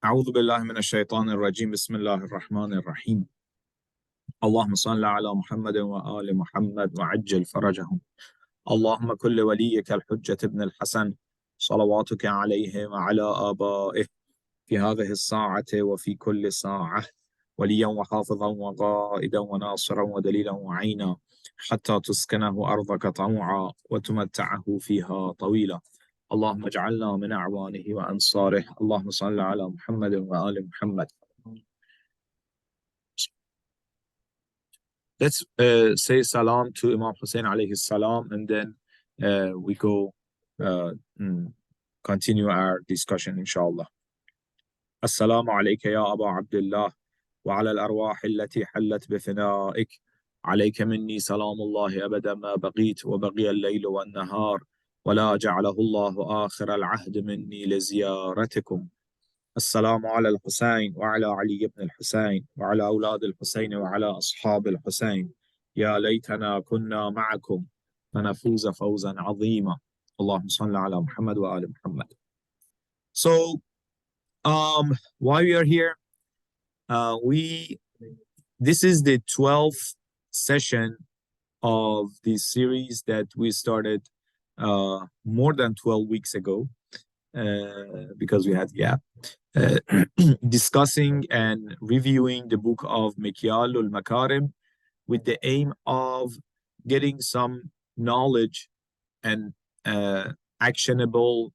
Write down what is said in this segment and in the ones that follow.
أعوذ بالله من الشيطان الرجيم بسم الله الرحمن الرحيم اللهم صل على محمد وآل محمد وعجل فرجهم اللهم كل وليك الحجة ابن الحسن صلواتك عليه وعلى آبائه في هذه الساعة وفي كل ساعة وليا وحافظا وقائدا وناصرا ودليلا وعينا حتى تسكنه أرضك طوعا وتمتعه فيها طويلا اللهم اجعلنا من أعوانه وأنصاره اللهم صل على محمد وآل محمد. Let's say salam to Imam Hussein alayhi salam, and then we go continue our discussion inshallah. السلام عليك يا أبا عبد الله وعلى الأرواح التي حلت بفنائك عليك مني سلام الله أبدا ما بقيت وبقي الليل والنهار ولا جعله الله آخر العهد مني لزيارتكم. السلام على الحسين وعلى علي بن الحسين وعلى أولاد الحسين وعلى أصحاب الحسين يا ليتنا كنا معكم فنفوز فوزا عظيما اللهم صل على محمد وآل محمد. So why we are here, this is the 12th session of this series that we started more than 12 weeks ago because we had gap. Discussing and reviewing the book of Mikyal al-Makarim with the aim of getting some knowledge and actionable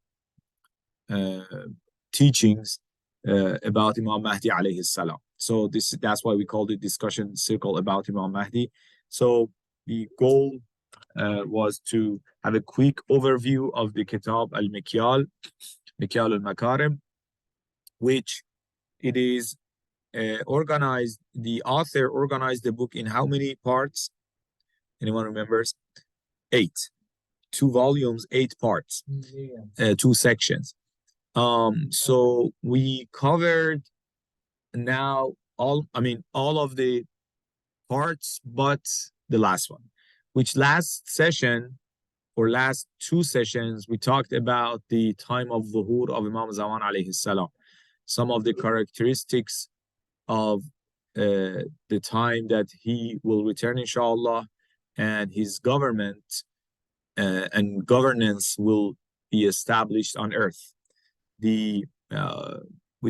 teachings about Imam Mahdi alayhi salam. So that's why we called it discussion circle about Imam Mahdi. So the goal was to have a quick overview of the Kitab al-Mikyal, Mikyal al-Makarim, which it is organized, the author organized the book in how many parts? Anyone remembers? 8. 2 volumes, 8 parts, 2 sections. So we covered now all of the parts but the last one, which last session or last 2 sessions we talked about the time of Zuhur of Imam Zaman alayhi salam, some of the characteristics of the time that he will return inshallah, and his government and governance will be established on earth. We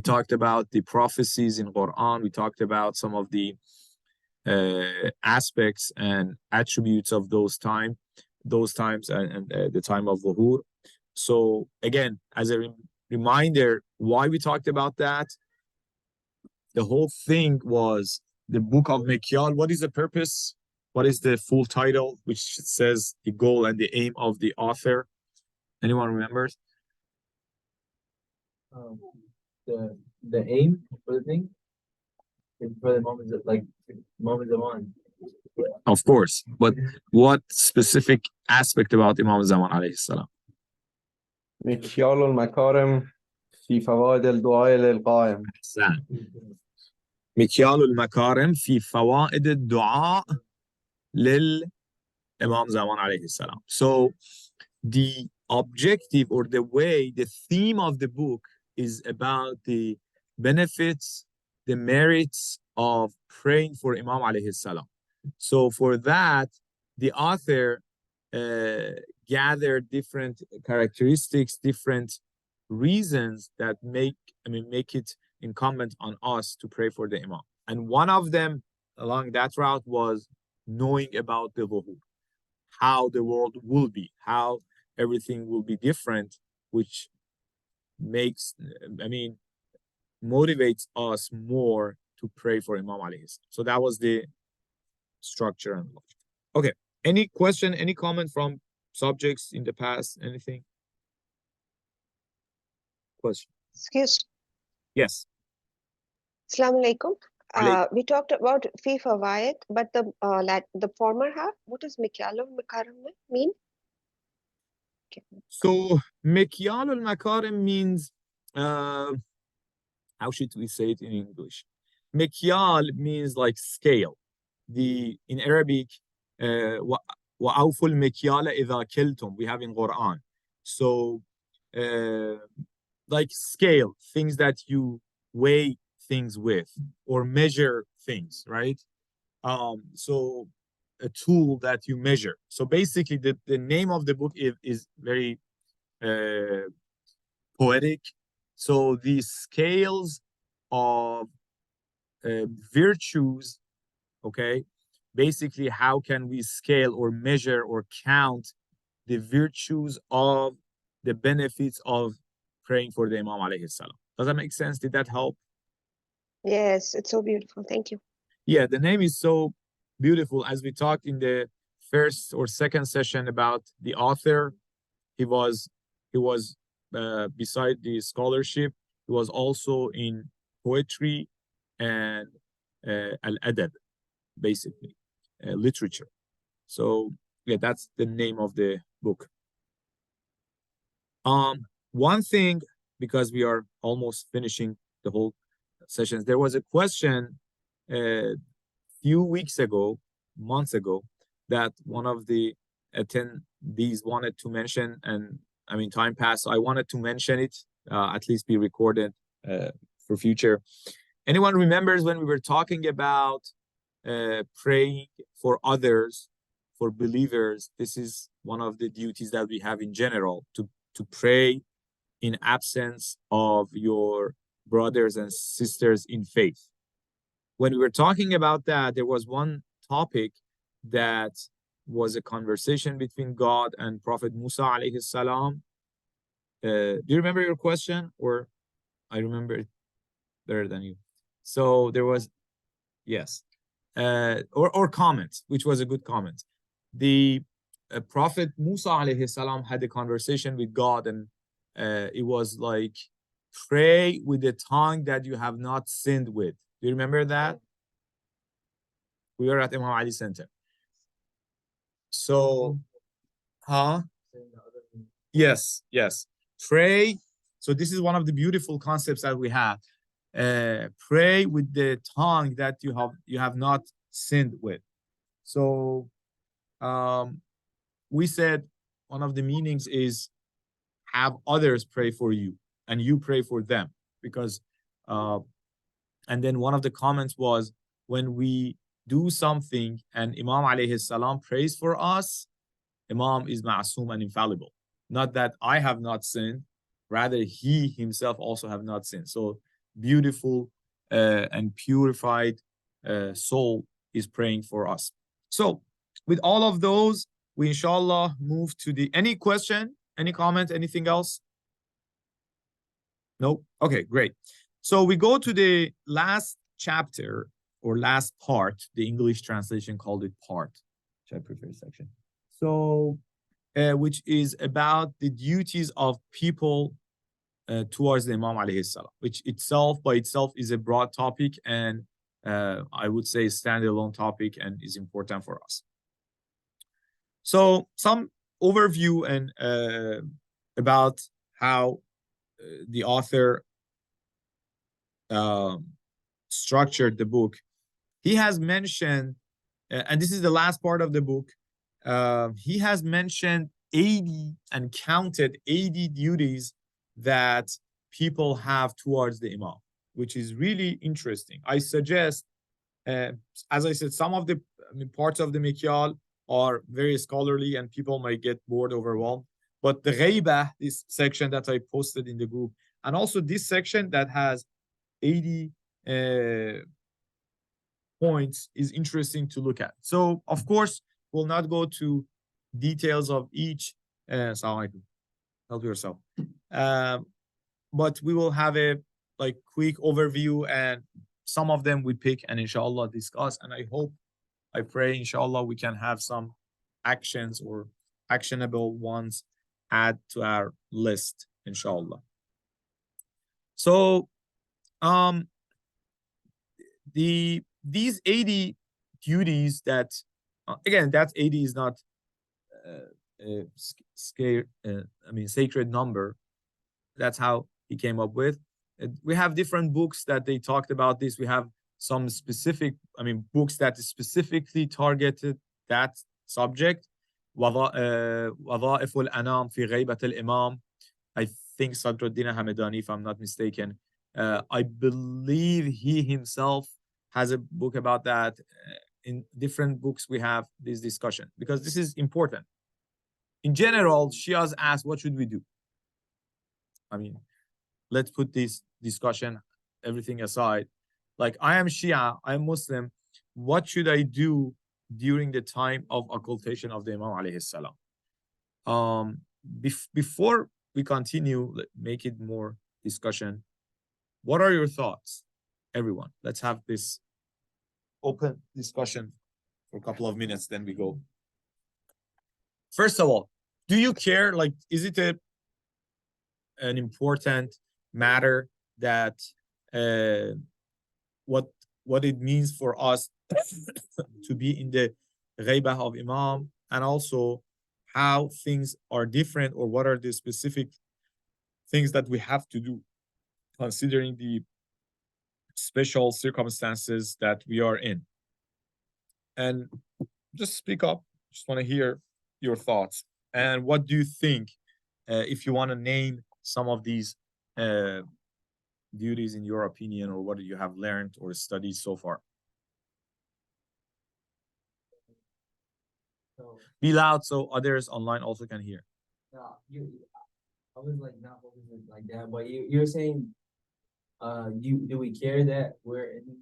talked about the prophecies in Quran. We talked about some of the aspects and attributes of those times and the time of Zuhur. So again, as a reminder, why we talked about that, the whole thing was the book of Mikyal. What is the purpose? What is the full title, which says the goal and the aim of the author? Anyone remembers? The aim for the thing is for the moment, like moment Zaman. Of course, but what specific aspect about Imam Zaman alayhi salam? مكيال المكارم في فوائد الدعاء للقائم. مكيال المكارم في فوائد الدعاء للإمام زمان عليه السلام. So the objective or the way, the theme of the book is about the benefits, the merits of praying for Imam alayhi salam. So for that, the author gathered different characteristics, different reasons that make it incumbent on us to pray for the Imam. And one of them along that route was knowing about the Zuhur, how the world will be, how everything will be different, which motivates us more to pray for Imam alayhi salam. So that was the structure and logic. Okay, any question, any comment from subjects in the past, anything? Question? Excuse. Yes. Assalamu alaikum. We talked about fi fawaid, but the former half, what does Mikyal al-Makarim mean? Okay. So Mikyal al-Makarim means, how should we say it in English? Mikyal means like scale. In Arabic, وَأَوْفُوا الْمِكْيَالَ إِذَا كِلْتُمْ, we have in Quran. So like scale, things that you weigh things with or measure things, right? So a tool that you measure. So basically, the name of the book is very poetic. So the scales of virtues, okay? Basically, how can we scale or measure or count the virtues of the benefits of praying for the Imam alayhi salam? Does that make sense? Did that help? Yes, it's so beautiful. Thank you. Yeah, the name is so beautiful. As we talked in the first or second session about the author, he was beside the scholarship, he was also in poetry and al-adab, basically, literature. So yeah, that's the name of the book. One thing, because we are almost finishing the whole sessions, there was a question few weeks ago, months ago, that one of the attendees wanted to mention, and I mean, time passed, so I wanted to mention it, at least be recorded for future. Anyone remembers when we were talking about praying for others, for believers? This is one of the duties that we have in general, to pray in absence of your brothers and sisters in faith. When we were talking about that, there was one topic that was a conversation between God and Prophet Musa alayhi salam. Do you remember your question, or I remember it better than you? So there was, yes, or comment, which was a good comment. The Prophet Musa alayhi salam had a conversation with God, and it was like, pray with the tongue that you have not sinned with. Do you remember that? We were at Imam Ali Center. So, yes. Pray. So this is one of the beautiful concepts that we have. Pray with the tongue that you have not sinned with. So, we said one of the meanings is have others pray for you and you pray for them, because and then one of the comments was, when we do something and Imam alayhi salam prays for us, Imam is ma'asum and infallible. Not that I have not sinned, rather he himself also have not sinned. So beautiful and purified soul is praying for us. So with all of those, we inshallah move to the, any question, any comment, anything else? No? Okay, great. So we go to the last chapter or last part. The English translation called it part, which I prefer section. So, which is about the duties of people towards the Imam alayhi salam, which itself by itself is a broad topic, and I would say standalone topic, and is important for us. So some overview and about how the author structured the book. He has mentioned, and this is the last part of the book, he has mentioned 80 and counted 80 duties that people have towards the Imam, which is really interesting. I suggest, as I said, some of the parts of the Mikyal are very scholarly and people might get bored, overwhelmed. But the Ghaibah, this section that I posted in the group, and also this section that has 80 points is interesting to look at. So, of course, we'll not go to details of each. Help yourself. But we will have a quick overview, and some of them we pick and inshallah discuss. And I pray inshallah we can have some actions or actionable ones add to our list, inshallah. So, these 80 duties that, again, that 80 is not sacred number. That's how he came up with. We have different books that they talked about this. We have some specific, books that specifically targeted that subject. وظائف الأنام في غيبة الإمام. I think Sadruddin Hamedani, if I'm not mistaken, I believe he himself has a book about that. In different books, we have this discussion because this is important. In general, Shias ask, what should we do? I mean, let's put this discussion, everything aside. Like, I am Shia, I'm Muslim. What should I do during the time of occultation of the Imam alayhi salam? Before we continue, make it more discussion. What are your thoughts, everyone? Let's have this open discussion for a couple of minutes, then we go. First of all, do you care? Like, is it an important matter that what it means for us to be in the ghaibah of Imam, and also how things are different, or what are the specific things that we have to do considering the special circumstances that we are in? And just speak up. Just want to hear your thoughts. And what do you think, if you want to name some of these duties in your opinion, or what you have learned or studied so far? So, Be loud so others online also can hear. I was like not focusing like that, but you're saying, do we care that we're in?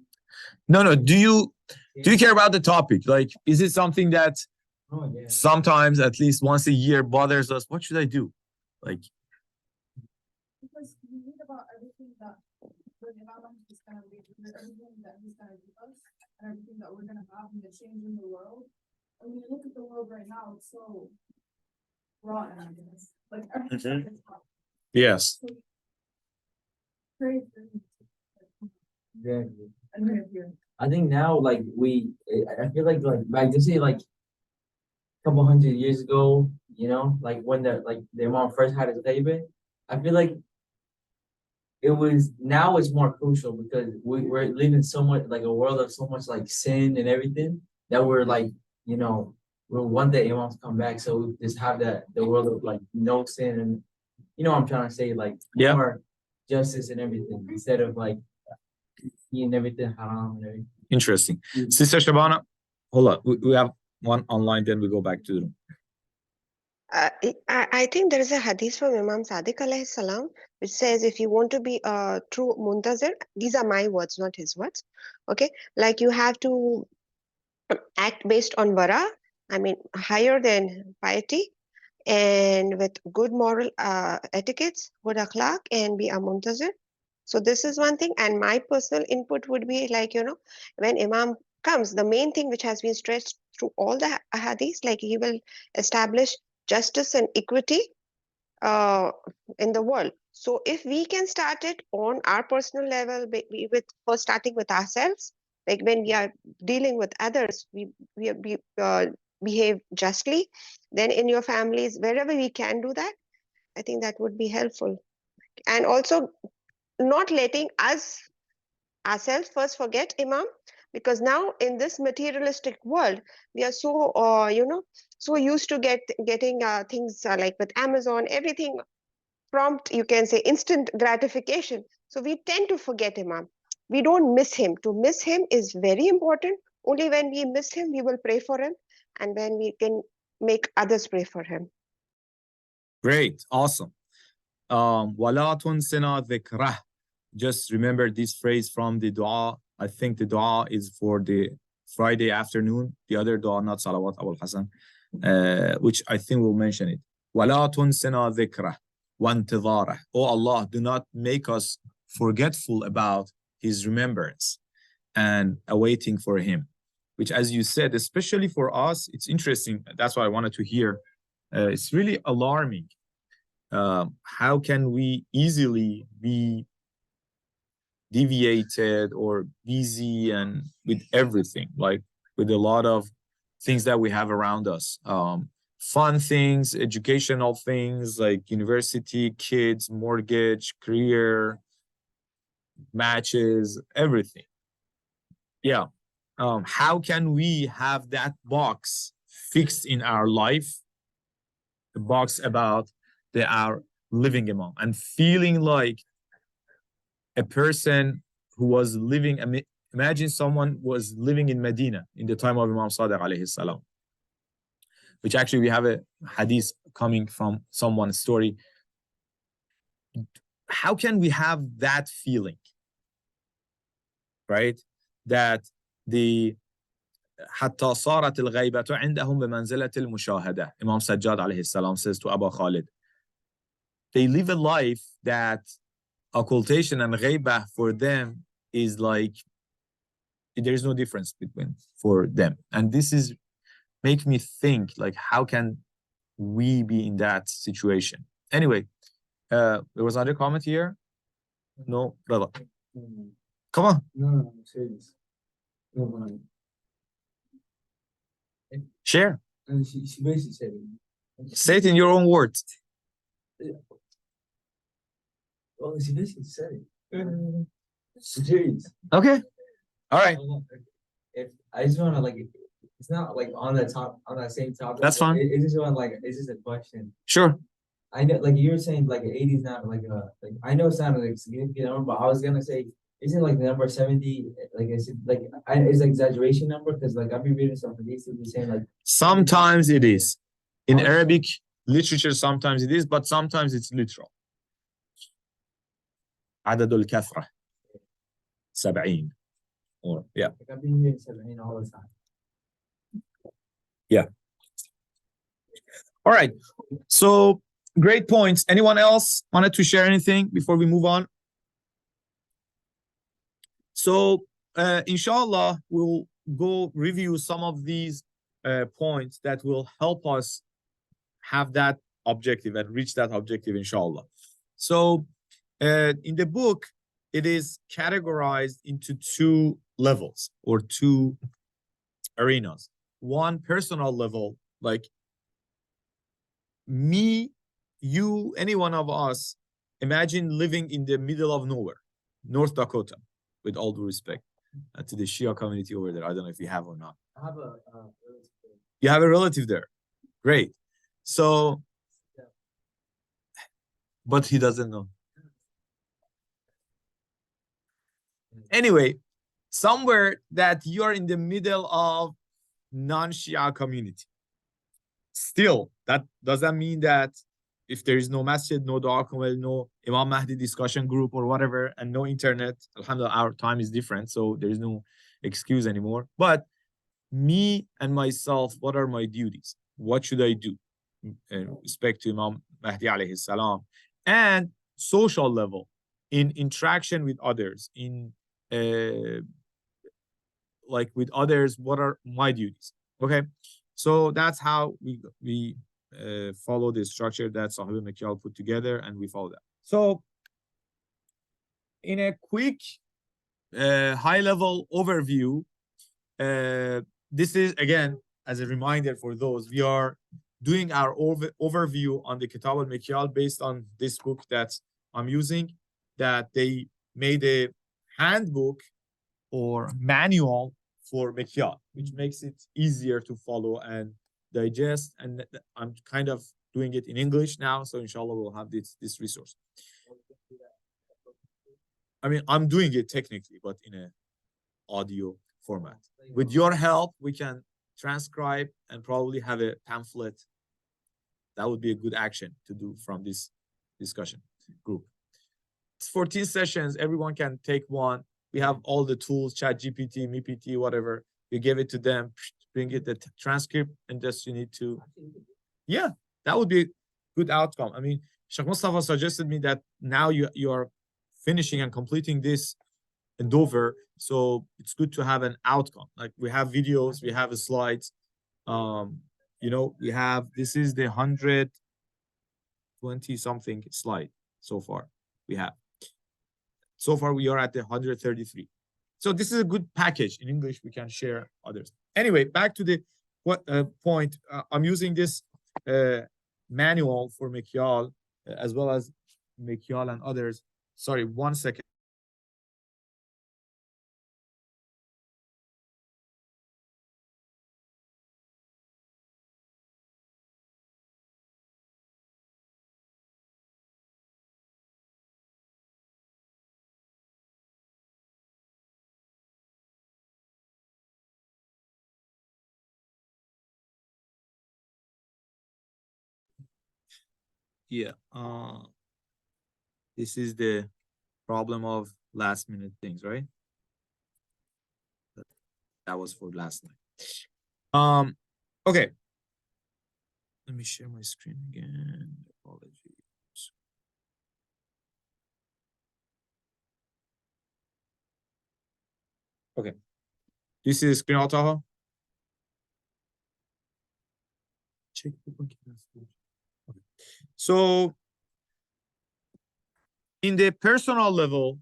No. Do you care about the topic? Like, is it something that sometimes, at least once a year, bothers us? What should I do? Like, because we read about everything that the Imam is going to leave, everything that he's going to give us, and everything that we're going to have, and the change in the world. And when you look at the world right now, it's so rotten, I guess. Like everything is hot. yes. So, pray for him. Exactly. And we're here. I think now, like I feel like back to say like a couple hundred years ago, like when the Imam first had his ghaibah, I feel like now it's more crucial because we're living so much like a world of so much like sin and everything that we're like, we'll one day Imam to come back, so we just have the world of like no sin, and what I'm trying to say, like more justice and everything instead of like seeing everything haram and everything. Interesting. Sister Shabana, hold on. We have one online, then we go back to the room. I think there is a hadith from Imam Sadiq alayhi salam, which says if you want to be a true muntazir, these are my words, not his words. Okay, like you have to act based on wara, I mean higher than piety, and with good moral etiquettes, good akhlaq, and be a muntazir. So this is one thing, and my personal input would be like, when Imam comes, the main thing which has been stressed through all the hadiths, like he will establish justice and equity in the world. So if we can start it on our personal level, with first starting with ourselves, like when we are dealing with others, we behave justly. Then in your families, wherever we can do that, I think that would be helpful. And also not letting us ourselves first forget Imam, because now in this materialistic world we are so so used to getting things like with Amazon, everything prompt, you can say instant gratification. So we tend to forget Imam. We don't miss him. To miss him is very important. Only when we miss him we will pray for him, and when we can make others pray for him. Great, awesome. وَلَا تُنْسِنَا ذِكْرَهُ. Just remember this phrase from the dua. I think the dua is for the Friday afternoon. The other dua, not Salawat Abul Hasan, which I think we'll mention it. وَلَا تُنْسِنَا ذِكْرَهُ وَانْتِظَارَهُ. Oh Allah, do not make us forgetful about his remembrance and awaiting for him. Which, as you said, especially for us, it's interesting. That's why I wanted to hear. It's really alarming. How can we easily be deviated or busy and with everything, like with a lot of things that we have around us, fun things, educational things like university, kids, mortgage, career, matches, everything. Yeah. How can we have that box fixed in our life, the box about our living Imam, and feeling like a person who was living, imagine someone was living in Medina in the time of Imam Sadiq alayhi salam, which actually we have a hadith coming from someone's story. How can we have that feeling, right? That the حتى صارت الغيبة عندهم بمنزلة المشاهدة. Imam Sajjad alayhi salam says to Abu Khalid, they live a life that occultation and ghaiba for them is like, there is no difference between for them. And this is make me think, like, how can we be in that situation? Anyway, there was another comment here. No, brother. Come on. No, I'm serious. No, Share. and she basically said it. Say it in your own words. Well, she basically said it. Serious. Okay. All right. If I just want to like, it's not like on that same topic. That's fine. It just want like, it's just a question. Sure. I know, like you were saying, like 80 is not like I know it's not like a significant number, but I was gonna say, isn't like the number 70 like is it like it's an exaggeration number? Because like I've been reading some hadiths that be saying like Sometimes it is. In Arabic literature, sometimes it is, but sometimes it's literal. عدد الكثرة 70 or yeah. Like I've been hearing 70 all the time. Yeah. All right. So great points. Anyone else wanted to share anything before we move on? So inshallah, we'll go review some of these points that will help us have that objective and reach that objective, inshallah. So in the book, it is categorized into two levels or two arenas. One, personal level, like me, you, any one of us, imagine living in the middle of nowhere, North Dakota, with all due respect to the Shia community over there. I don't know if you have or not. I have a relative. You have a relative there. Great. So, but he doesn't know. Anyway, somewhere that you're in the middle of non-Shia community. Still, that doesn't mean that if there is no masjid, no dua kumal, no Imam Mahdi discussion group or whatever, and no internet, alhamdulillah, our time is different, so there is no excuse anymore. But me and myself, what are my duties? What should I do in respect to Imam Mahdi alayhi salam? And social level, in interaction with others, in like with others, what are my duties? Okay, so that's how we follow the structure that Sahib Mikyal put together, and we follow that. So in a quick high-level overview, this is again as a reminder for those, we are doing our overview on the Kitab al-Mikyal based on this book that I'm using, that they made a handbook or manual for Mikyal, which makes it easier to follow and digest. And I'm kind of doing it in English now, so inshallah we'll have this resource. I mean, I'm doing it technically, but in an audio format. With your help, we can transcribe and probably have a pamphlet. That would be a good action to do from this discussion group. It's 14 sessions. Everyone can take one. We have all the tools, Chat GPT, MiPT, whatever. You give it to them, bring it the transcript, and just you need to. Yeah, that would be a good outcome. I mean, Sheikh Mustafa suggested me that now you are finishing and completing this endeavor, so it's good to have an outcome. Like we have videos, we have slides. You know, we have, this is the 120 something slide so far. We have. So far, we are at the 133. So this is a good package. In English, we can share others. Anyway, back to the point. I'm using this manual for Mikyal, as well as Mikyal and others. Sorry, 1 second. Yeah. This is the problem of last minute things, right? That was for last night. Okay. Let me share my screen again. Apologies. Okay. Do you see the screen, Taha? Check the okay. So in the personal level,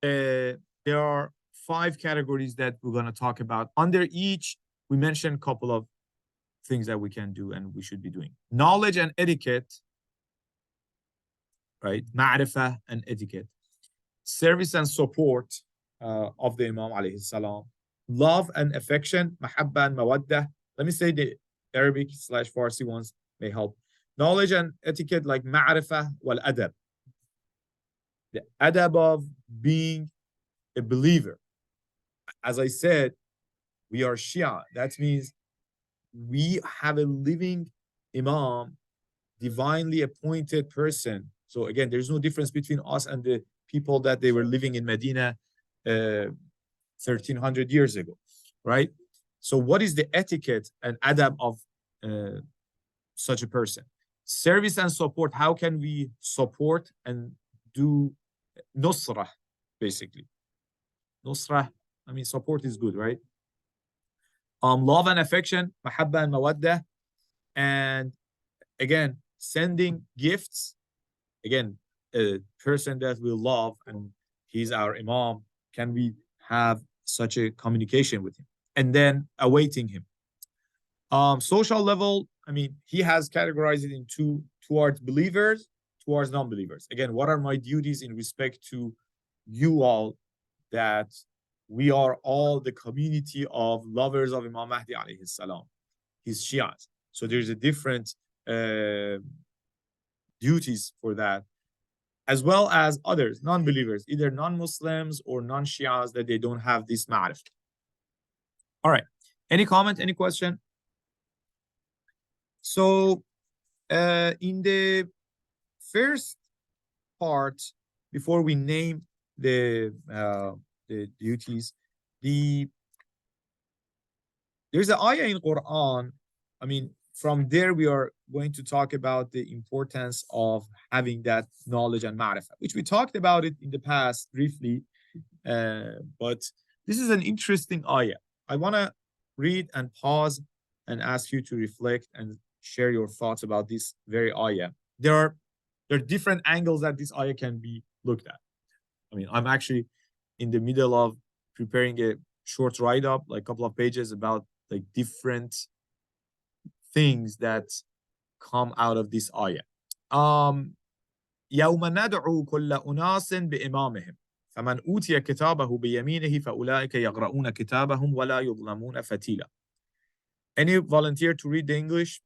there are 5 categories that we're going to talk about. Under each, we mentioned a couple of things that we can do and we should be doing. Knowledge and etiquette, right? Ma'rifah and etiquette. Service and support of the Imam alayhi salam. Love and affection, mahabba and mawaddah. Let me say the Arabic/Farsi ones may help. Knowledge and etiquette like ma'rifah wal adab. The adab of being a believer. As I said, we are Shia. That means we have a living Imam, divinely appointed person. So again, there's no difference between us and the people that they were living in Medina 1300 years ago, right? So what is the etiquette and adab of such a person? Service and support. How can we support and do nusrah, basically? Nusrah, I mean, support is good, right? Love and affection, mahabba and mawaddah, and again, sending gifts. Again, a person that we love and he's our Imam, can we have such a communication with him? And then awaiting him. Social level, I mean, he has categorized it in 2, towards believers, towards non-believers. Again, what are my duties in respect to you all, that we are all the community of lovers of Imam Mahdi alayhi salam, his Shias. So there's a different duties for that, as well as others, non-believers, either non-Muslims or non-Shias, that they don't have this ma'rif. All right. Any comment, any question? So in the first part, before we name the duties, there's an ayah in Quran. I mean, from there we are going to talk about the importance of having that knowledge and ma'rifah, which we talked about it in the past briefly, but this is an interesting ayah. I want to read and pause and ask you to reflect and share your thoughts about this very ayah. There are different angles that this ayah can be looked at. I mean, I'm actually in the middle of preparing a short write-up, like a couple of pages, about like different things that come out of this ayah. يوم ندعو كل أناس بإمامهم فمن أوتي كتابه بيمينه فأولئك يقرؤون كتابهم ولا يظلمون فتيلا. Any volunteer to read the English?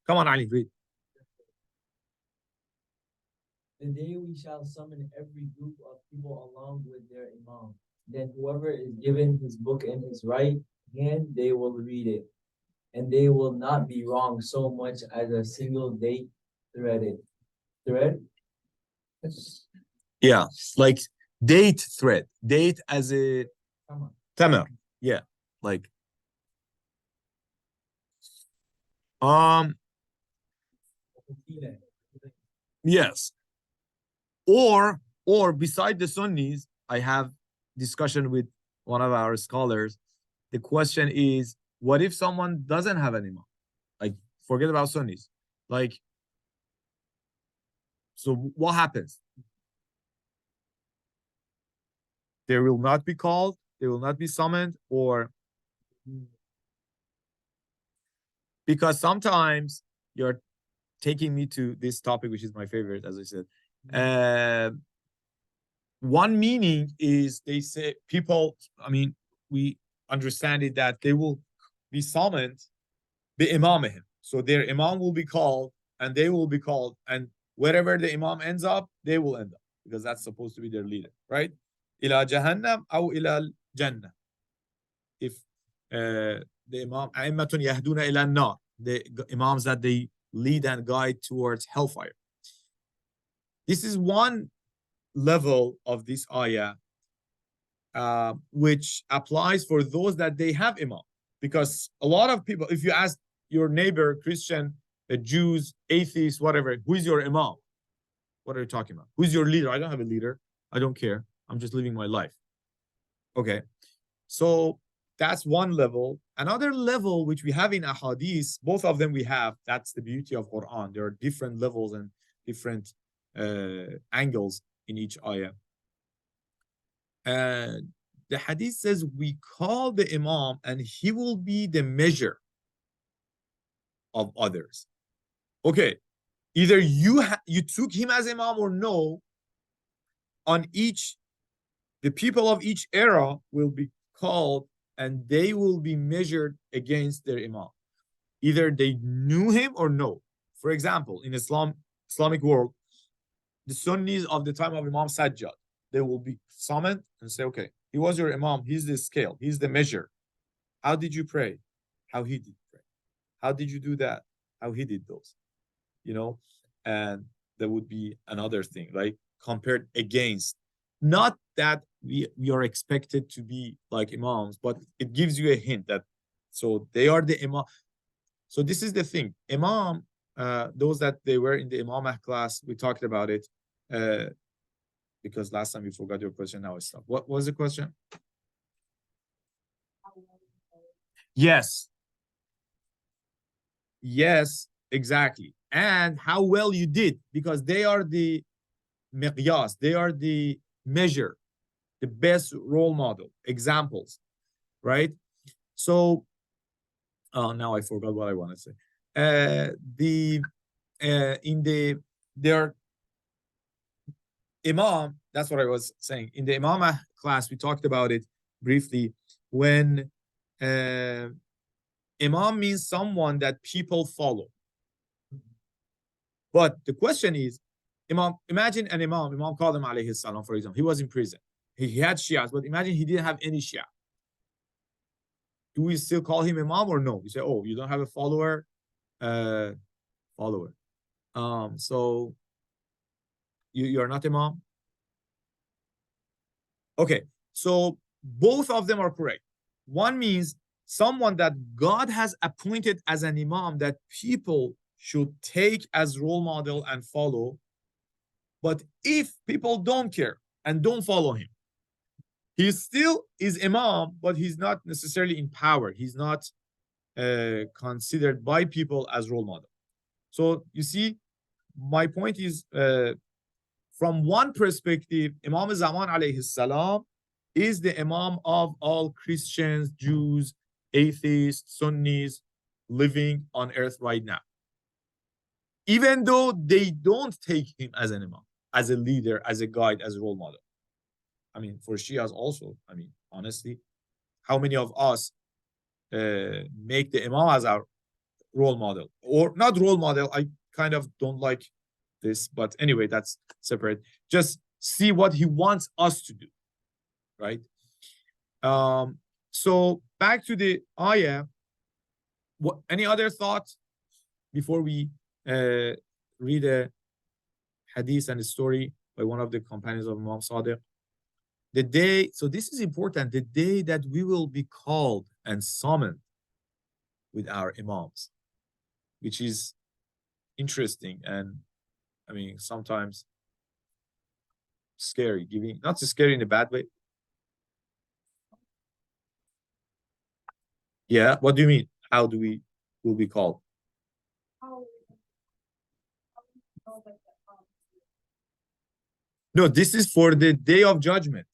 Come on, Ali, read. The day we shall summon every group of people along with their Imam. Then whoever is given his book in his right hand, they will read it. And they will not be wrong so much as a single date threaded. Thread? Yeah, like date thread. Date as a tamar. Yeah, like yes. Or beside the Sunnis, I have discussion with one of our scholars. The question is, what if someone doesn't have an imam? Like, forget about Sunnis. Like, so what happens? They will not be called, they will not be summoned, or because sometimes you're taking me to this topic, which is my favorite, as I said. One meaning is they say people, I mean, we understand it that they will be summoned bi imamihim. So their imam will be called and they will be called, and wherever the imam ends up, they will end up, because that's supposed to be their leader, right? Ila jahannam aw ila jannah. If the imam a'immatun yahduna ila nar, the imams that they lead and guide towards hellfire. This is one level of this ayah, which applies for those that they have imam. Because a lot of people, if you ask your neighbor, Christian, Jews, atheists, whatever, who is your imam? What are you talking about? Who's your leader? I don't have a leader. I don't care. I'm just living my life. Okay. So that's one level. Another level, which we have in ahadith, both of them we have, that's the beauty of Quran. There are different levels and different angles in each ayah. And the hadith says we call the imam and he will be the measure of others. Okay, either you took him as imam or no. On each, the people of each era will be called and they will be measured against their imam. Either they knew him or no. For example, in Islamic world, the Sunnis of the time of Imam Sajjad, they will be summoned and say, okay, he was your imam, he's the scale, he's the measure. How did you pray? How he did pray. How did you do that? How he did those. You know, and there would be another thing, right? Compared against. Not that we are expected to be like imams, but it gives you a hint that, so they are the imam. So this is the thing. Imam, those that they were in the Imam class, we talked about it, because last time we forgot your question, now it's stopped. What was the question? Yes. Yes, exactly. And how well you did, because they are the miqyas, they are the measure, the best role model, examples, right? So, oh, now I forgot what I want to say. Their imam, that's what I was saying. In the Imam class, we talked about it briefly. When imam means someone that people follow. But the question is, imagine an imam Qadim alayhi salam, for example, he was in prison. He had Shias, but imagine he didn't have any Shia. Do we still call him imam or no? You say, oh, you don't have a follower? So you're not imam? Okay, so both of them are correct. One means someone that God has appointed as an imam that people should take as role model and follow. But if people don't care and don't follow him, he still is imam, but he's not necessarily in power. He's not considered by people as role model. So you see, my point is, from one perspective, Imam Zaman alayhi salam is the imam of all Christians, Jews, atheists, Sunnis living on earth right now. Even though they don't take him as an imam, as a leader, as a guide, as a role model. I mean, for Shias also, I mean, honestly, how many of us make the imam as our role model? Or not role model, I kind of don't like this, but anyway, that's separate. Just see what he wants us to do, right? So back to the ayah. Any other thoughts before we read a hadith and a story by one of the companions of Imam Sadiq? The day, so this is important, the day that we will be called and summoned with our imams, which is interesting and, I mean, sometimes scary, not so scary in a bad way. Yeah, what do you mean? How do we will be called? No, this is for the day of judgment.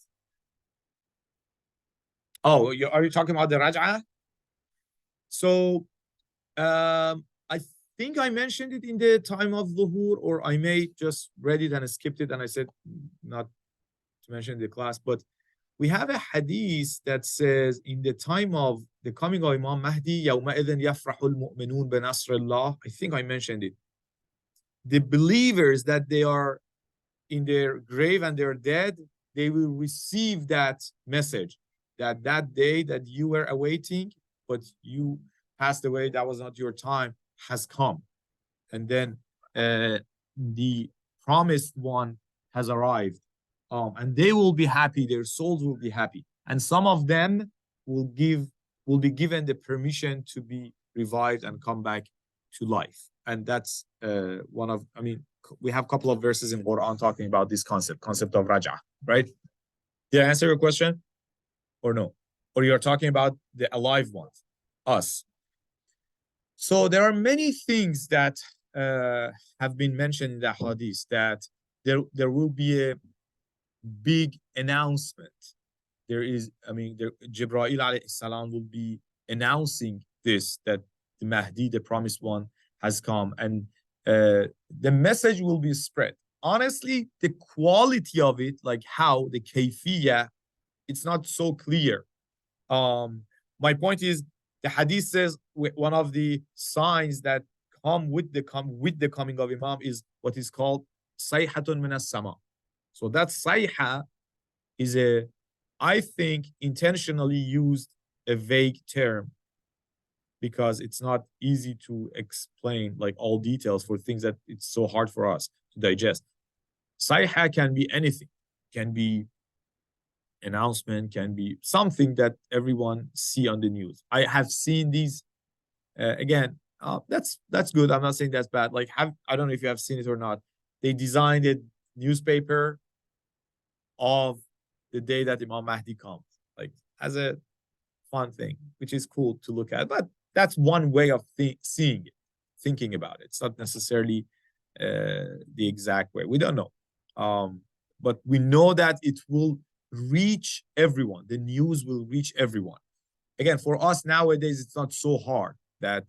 Oh, are you talking about the Raj'ah? So, I think I mentioned it in the time of Dhuhr, or I may just read it and skipped it and I said not to mention the class, but we have a hadith that says in the time of the coming of Imam Mahdi, يَوْمَئِذٍ يَفْرَحُ الْمُؤْمِنُونَ بِنَصْرِ اللَّهِ. I think I mentioned it. The believers that they are in their grave and they're dead, they will receive that message that day that you were awaiting, but you passed away, that was not your time, has come. And then the promised one has arrived. And they will be happy, their souls will be happy. And some of them will be given the permission to be revived and come back to life. And that's we have a couple of verses in Quran talking about this concept of Raj'ah, right? Did I answer your question or no? Or you're talking about the alive ones, us? So there are many things that have been mentioned in the hadith, that there will be a big announcement. Jibreel alayhi salam will be announcing this, that the Mahdi, the promised one, has come, and the message will be spread. Honestly, the quality of it, like how the kayfiyah, it's not so clear. My point is, the hadith says one of the signs that come with the coming of Imam is what is called sayhatun min as-sama. So that sayha is I think, intentionally used a vague term, because it's not easy to explain like all details for things that it's so hard for us to digest. Sayha can be anything, can be announcement, can be something that everyone see on the news. I have seen these again. That's good. I'm not saying that's bad. Like, I don't know if you have seen it or not. They designed a newspaper of the day that Imam Mahdi comes, like as a fun thing, which is cool to look at. But that's one way of seeing it, thinking about it. It's not necessarily the exact way. We don't know. But we know that it will reach everyone. The news will reach everyone. Again, for us nowadays, it's not so hard that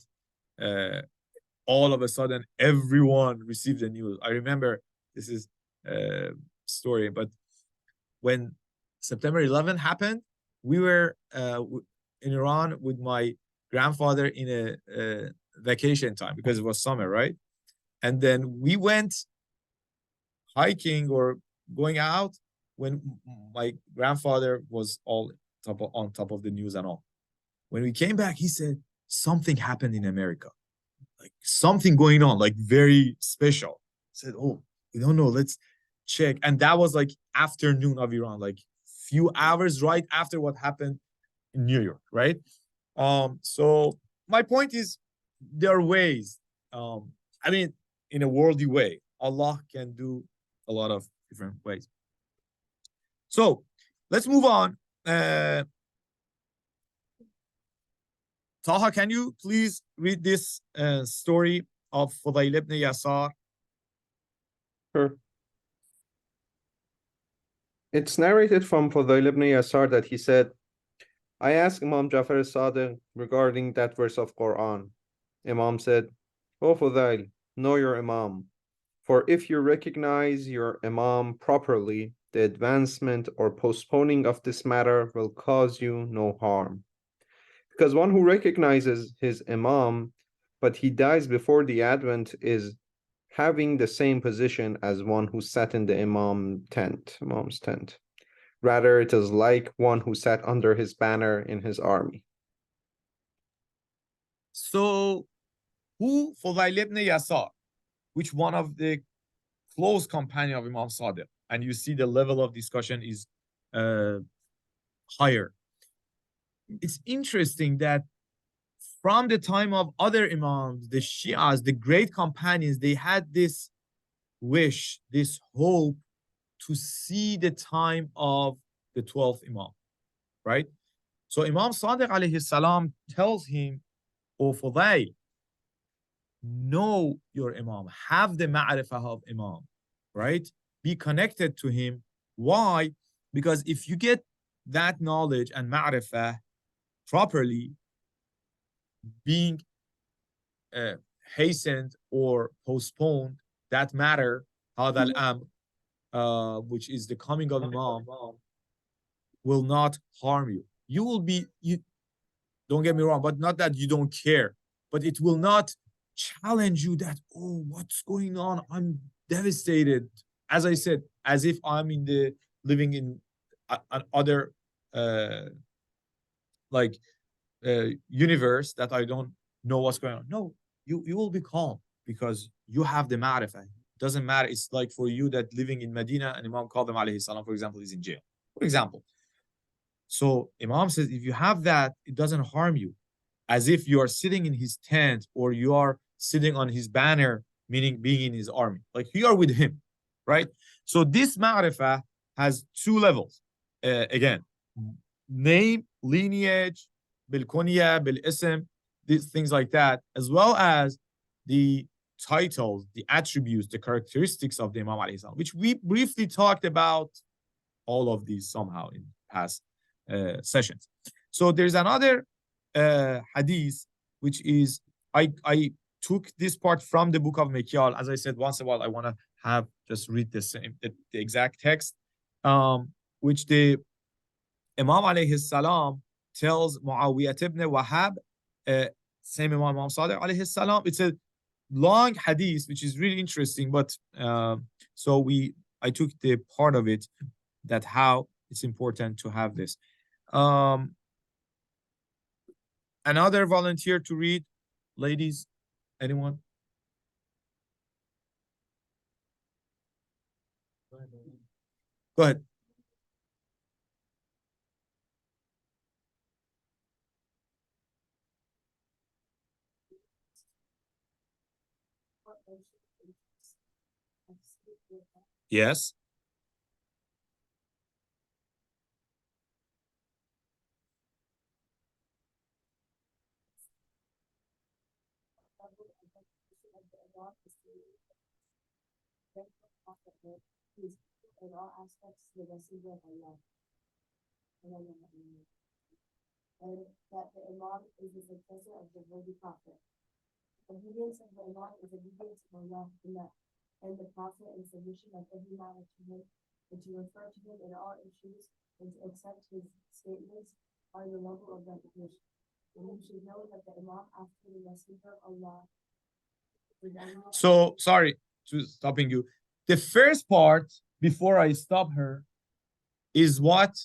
all of a sudden everyone receives the news. I remember, this is a story, but when September 11th happened, we were in Iran with my grandfather in a vacation time, because it was summer, right? And then we went hiking or going out when my grandfather was all on top of the news and all. When we came back, he said, something happened in America, like something going on, like very special. I said, oh, we don't know, let's check. And that was like afternoon of Iran, like few hours right after what happened in New York, right? So my point is, there are ways, in a worldly way, Allah can do a lot of different ways. So let's move on. Taha, can you please read this story of Fudayl ibn Yasar? Sure. It's narrated from Fudayl ibn Yasar that he said, I asked Imam Jafar as-Sadiq regarding that verse of Quran. Imam said, O Fudayl, know your Imam. For if you recognize your Imam properly, the advancement or postponing of this matter will cause you no harm. Because one who recognizes his Imam, but he dies before the advent, is having the same position as one who sat in the Imam's tent. Rather, it is like one who sat under his banner in his army. So, who Fudayl ibn Yasar, which one of the close companion of Imam Sadiq? And you see the level of discussion is higher. It's interesting that from the time of other Imams, the Shias, the great companions, they had this wish, this hope to see the time of the 12th Imam, right? So Imam Sadiq alayhi salam tells him, O Fudayl, know your Imam, have the ma'rifah of Imam, right? Be connected to him. Why? Because if you get that knowledge and ma'rifah properly, being hastened or postponed, that matter, hadal amr, which is the coming of Imam, will not harm you. You will be, don't get me wrong, but not that you don't care, but it will not challenge you that, oh, what's going on? I'm devastated. As I said, as if I'm living in another universe that I don't know what's going on. No, you will be calm because you have the ma'rifah. Doesn't matter. It's like for you that living in Medina and Imam Qadim alayhi salam, for example, is in jail. For example. So Imam says, if you have that, it doesn't harm you. As if you are sitting in his tent or you are sitting on his banner, meaning being in his army. Like you are with him, right? So this ma'rifah has two levels. Again, name, lineage, bil kunya, bil ism, these things like that, as well as the titles, the attributes, the characteristics of the Imam alayhi salam, which we briefly talked about all of these somehow in past sessions. So there's another hadith, which is, I took this part from the book of Mikyal. As I said, once in a while, I want to have just read the exact text, which the Imam alayhi salam tells Muawiyah ibn Wahab, same Imam Sadiq alayhi salam. It's a long hadith, which is really interesting, but so I took the part of it that how it's important to have this. Another volunteer to read, ladies, anyone? Go ahead. Yes. In all aspects, the messenger of Allah. And that the Imam is the successor of the Holy Prophet. Obedience of the Imam is obedience of Allah and the Prophet and submission of every matter to him, and to refer to him in all issues, and to accept his statements are the level of recognition. And we should know that the Imam after the messenger of Allah. So sorry to stopping you. The first part, before I stop her, is what?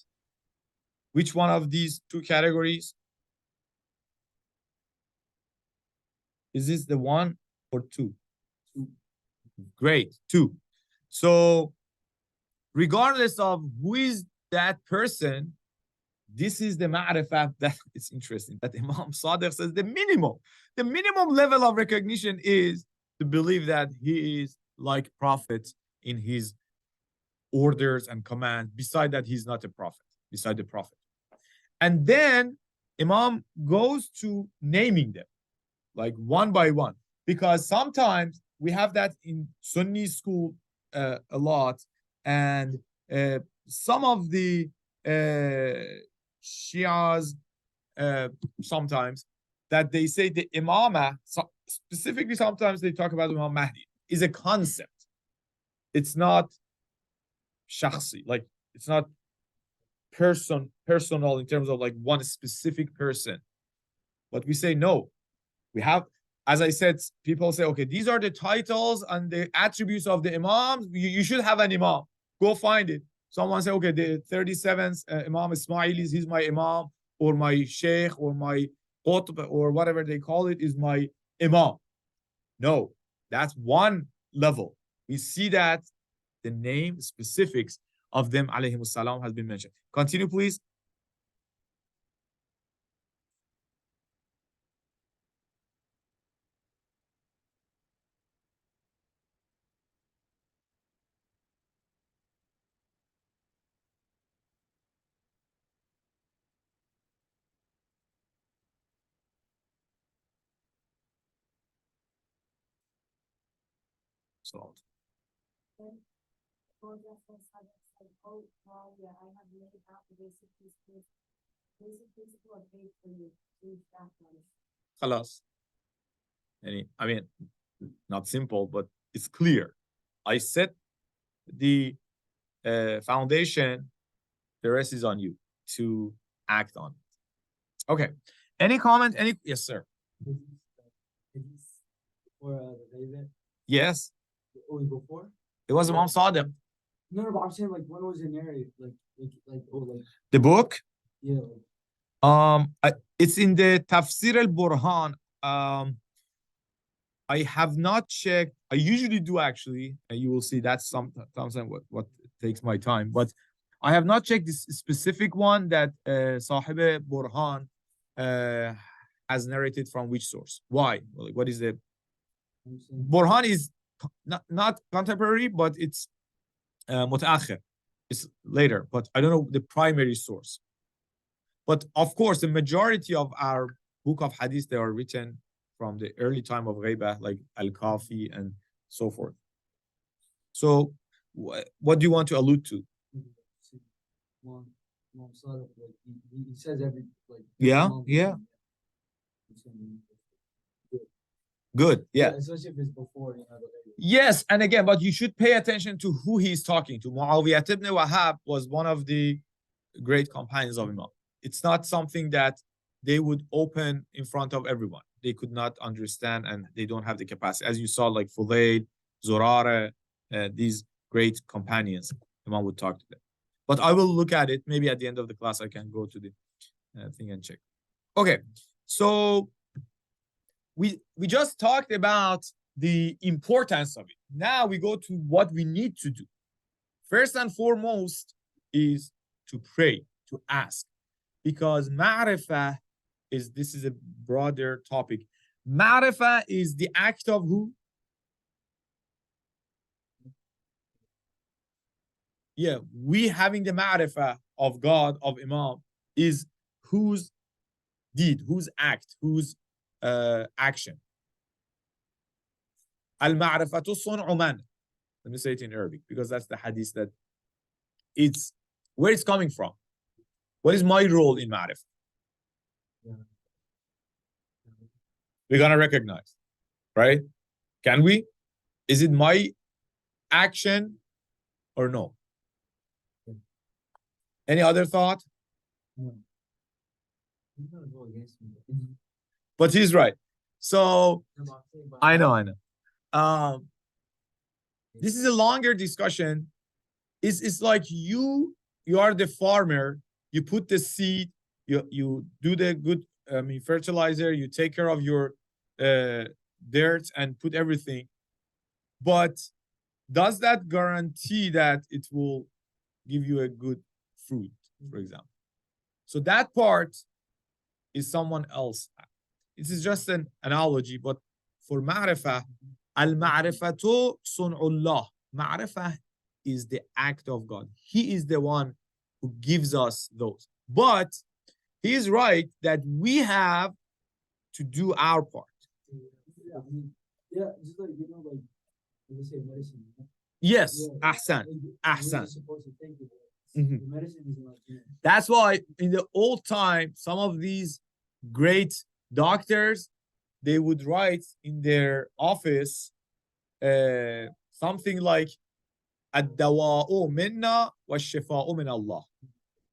Which one of these two categories? Is this the one or two? Great, two. So regardless of who is that person, this is the ma'rifah that it's interesting that Imam Sadiq says the minimum level of recognition is to believe that he is like prophet in his orders and commands, beside that he's not a prophet, beside the prophet. And then Imam goes to naming them, like one by one, because sometimes we have that in Sunni school a lot, and some of the Shias sometimes that they say the imamah, specifically sometimes they talk about Imam Mahdi, is a concept. It's not shakhsi, like it's not personal in terms of like one specific person. But we say no. We have, as I said, people say, okay, these are the titles and the attributes of the imams. You should have an imam. Go find it. Someone say, okay, the 37th Imam Ismailis, he's my imam, or my sheikh, or my qutb, or whatever they call it, is my imam. No, that's one level. We see that the name specifics of them, alayhimus salam, has been mentioned. Continue, please. So, Oh, yeah, I have laid out the basic principle of faith for you. خلاص. I mean, not simple, but it's clear. I set the foundation, the rest is on you to act on it. Okay. Any comment? Yes, sir. Or the event? Yes. Oh, before? It was Imam Sadiq. No, but I'm saying like when was it narrated? The book? Yeah. It's in the Tafsir al-Burhan I have not checked. I usually do actually, and you will see that's sometimes what takes my time. But I have not checked this specific one that Sahib Burhan has narrated from which source. Why? Like, what is the Burhan is not contemporary, but it's mutaakhir. It's later, but I don't know the primary source. But of course, the majority of our book of hadith, they are written from the early time of Ghaibah, like Al-Kafi and so forth. So what do you want to allude to? He says every yeah. Good. Yeah. Especially if it's before, Yes, and again, but you should pay attention to who he's talking to. Muawiyah ibn Wahab was one of the great companions of Imam. It's not something that they would open in front of everyone. They could not understand and they don't have the capacity. As you saw, like Fudayl, Zurara, these great companions, Imam would talk to them. But I will look at it. Maybe at the end of the class, I can go to the thing and check. Okay, so we just talked about the importance of it. Now we go to what we need to do. First and foremost is to pray, to ask. Because ma'rifah this is a broader topic. Ma'rifah is the act of who? Yeah, we having the ma'rifah of God, of Imam, is whose deed, whose act, whose action. Al-ma'rifatu sun'u man. Let me say it in Arabic, because that's the hadith that it's where it's coming from. What is my role in ma'rifah? We're gonna recognize, right? Can we? Is it my action or no? Any other thought? But he's right. So I know. This is a longer discussion. It's like you are the farmer. You put the seed. You do the good fertilizer. You take care of your dirt and put everything. But does that guarantee that it will give you a good fruit, for example? So that part is someone else. This is just an analogy, but for ma'rifah, al-ma'rifatu sun'ullah. Ma'rifah is the act of God. He is the one who gives us those. But he is right that we have to do our part. Yeah, just like, like they say medicine. Yes, ahsan. That's why in the old time, some of these great doctors, they would write in their office something like ad-dawa'u minna wash-shifa'u min Allah.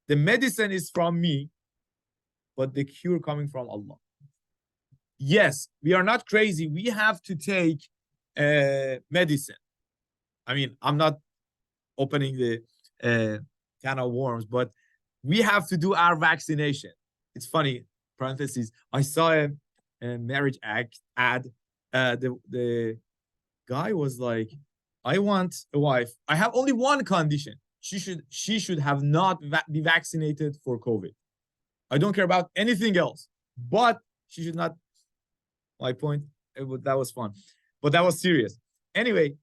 The medicine is from me, but the cure coming from Allah. Yes, we are not crazy. We have to take medicine. I mean, I'm not opening the can of worms, but we have to do our vaccination. It's funny, parentheses, I saw a marriage ad. The guy was like, I want a wife. I have only one condition. She should have not be vaccinated for COVID. I don't care about anything else, but she should not. My point, that was fun, but that was serious. Anyway,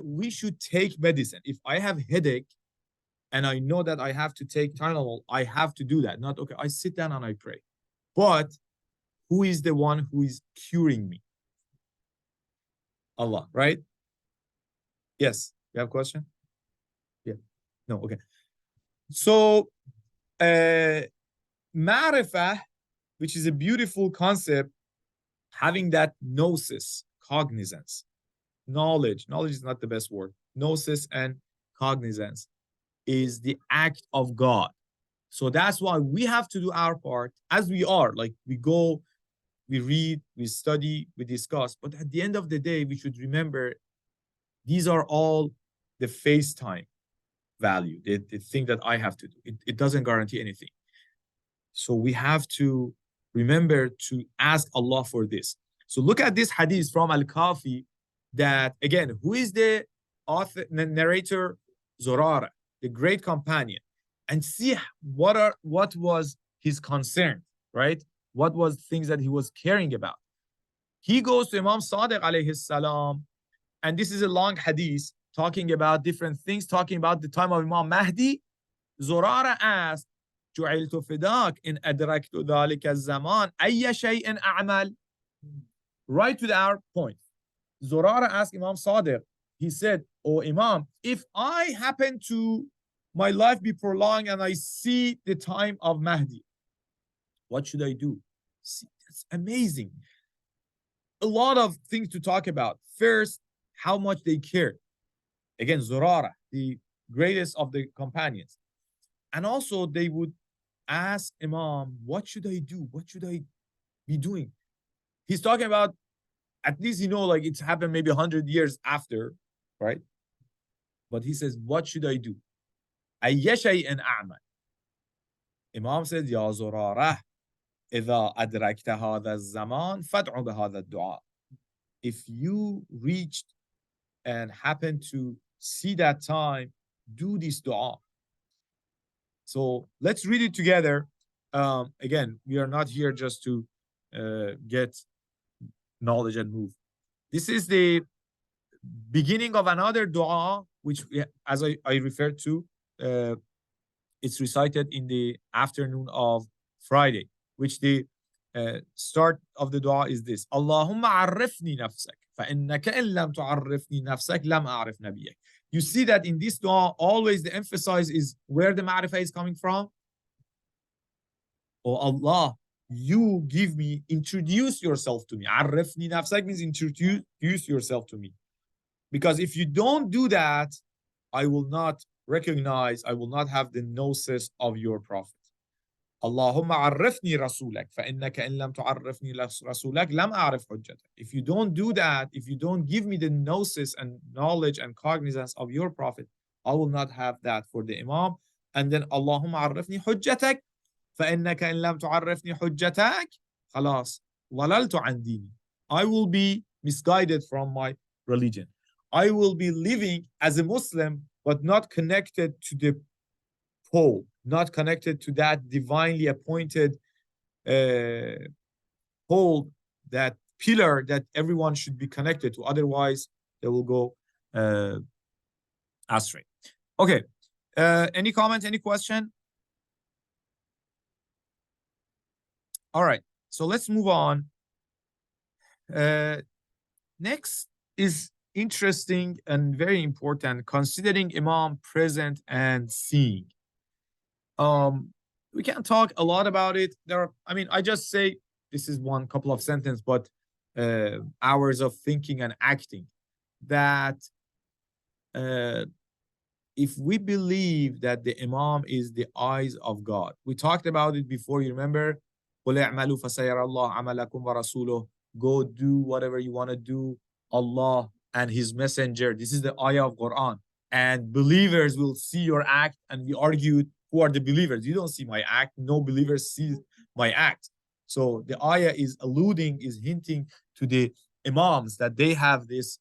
we should take medicine. If I have headache and I know that I have to take Tylenol, I have to do that. Not, okay, I sit down and I pray. But who is the one who is curing me? Allah, right? Yes, you have a question? Yeah. No, okay. So, ma'rifah, which is a beautiful concept, having that gnosis, cognizance, knowledge is not the best word. Gnosis and cognizance is the act of God. So that's why we have to do our part as we are. Like we go, we read, we study, we discuss. But at the end of the day, we should remember these are all the FaceTime value, the thing that I have to do. It doesn't guarantee anything. So we have to remember to ask Allah for this. So look at this hadith from Al-Kafi that, again, who is the author, the narrator? Zurara, the great companion, and see what was his concern, right? What was things that he was caring about. He goes to Imam Sadiq alayhi salam, and this is a long hadith talking about different things, talking about the time of Imam Mahdi. Zurara asked, جعلت فداك إن أدركت ذلك الزمان أي شيء أعمل. Right to our point. Zurara asked Imam Sadiq, he said, "Oh Imam, if I happen to my life be prolonged and I see the time of Mahdi, what should I do?" See, that's amazing. A lot of things to talk about. First, how much they cared. Again, Zurara, the greatest of the companions. And also they would ask Imam, what should I do? What should I be doing? He's talking about, at least, like it's happened maybe 100 years after, right? But he says, what should I do? أي شيء أعمل. Imam says, يا زرارة إذا أدركت هذا الزمان فادع بهذا الدعاء. If you reached and happen to see that time, do this dua. So let's read it together. Again, we are not here just to get knowledge and move. This is the beginning of another dua, which, as I referred to, it's recited in the afternoon of Friday, which the start of the dua is this: Allahumma arifni nafsak, فإنك إن لم تعرفني نفسك لم أعرف نبيك. You see that in this dua, always the emphasis is where the ma'rifah is coming from. Oh Allah, you give me, introduce yourself to me. Arifni nafsak means introduce yourself to me. Because if you don't do that, I will not recognize, I will not have the gnosis of your prophet. Allahumma arifni rasulak, فإنك إن لم تعرفني rasulak lam أعرف حجتك. If you don't do that, if you don't give me the gnosis and knowledge and cognizance of your prophet, I will not have that for the Imam. And then Allahumma arifni حجتك, فإنك إن لم تعرفني حجتك خلاص ضللت عن ديني. I will be misguided from my religion. I will be living as a Muslim, but not connected to the pole, not connected to that divinely appointed pole, that pillar that everyone should be connected to. Otherwise, they will go astray. Okay. Any comment, any question? All right. So let's move on. Next is interesting and very important, considering Imam present and seeing. We can talk a lot about it. I just say this is one couple of sentences, but hours of thinking and acting. That if we believe that the Imam is the eyes of God, we talked about it before. You remember? Go do whatever you want to do. Allah and His Messenger. This is the ayah of Quran. And believers will see your act. And we argued, who are the believers? You don't see my act. No believer sees my act. So the ayah is alluding, is hinting to the Imams that they have this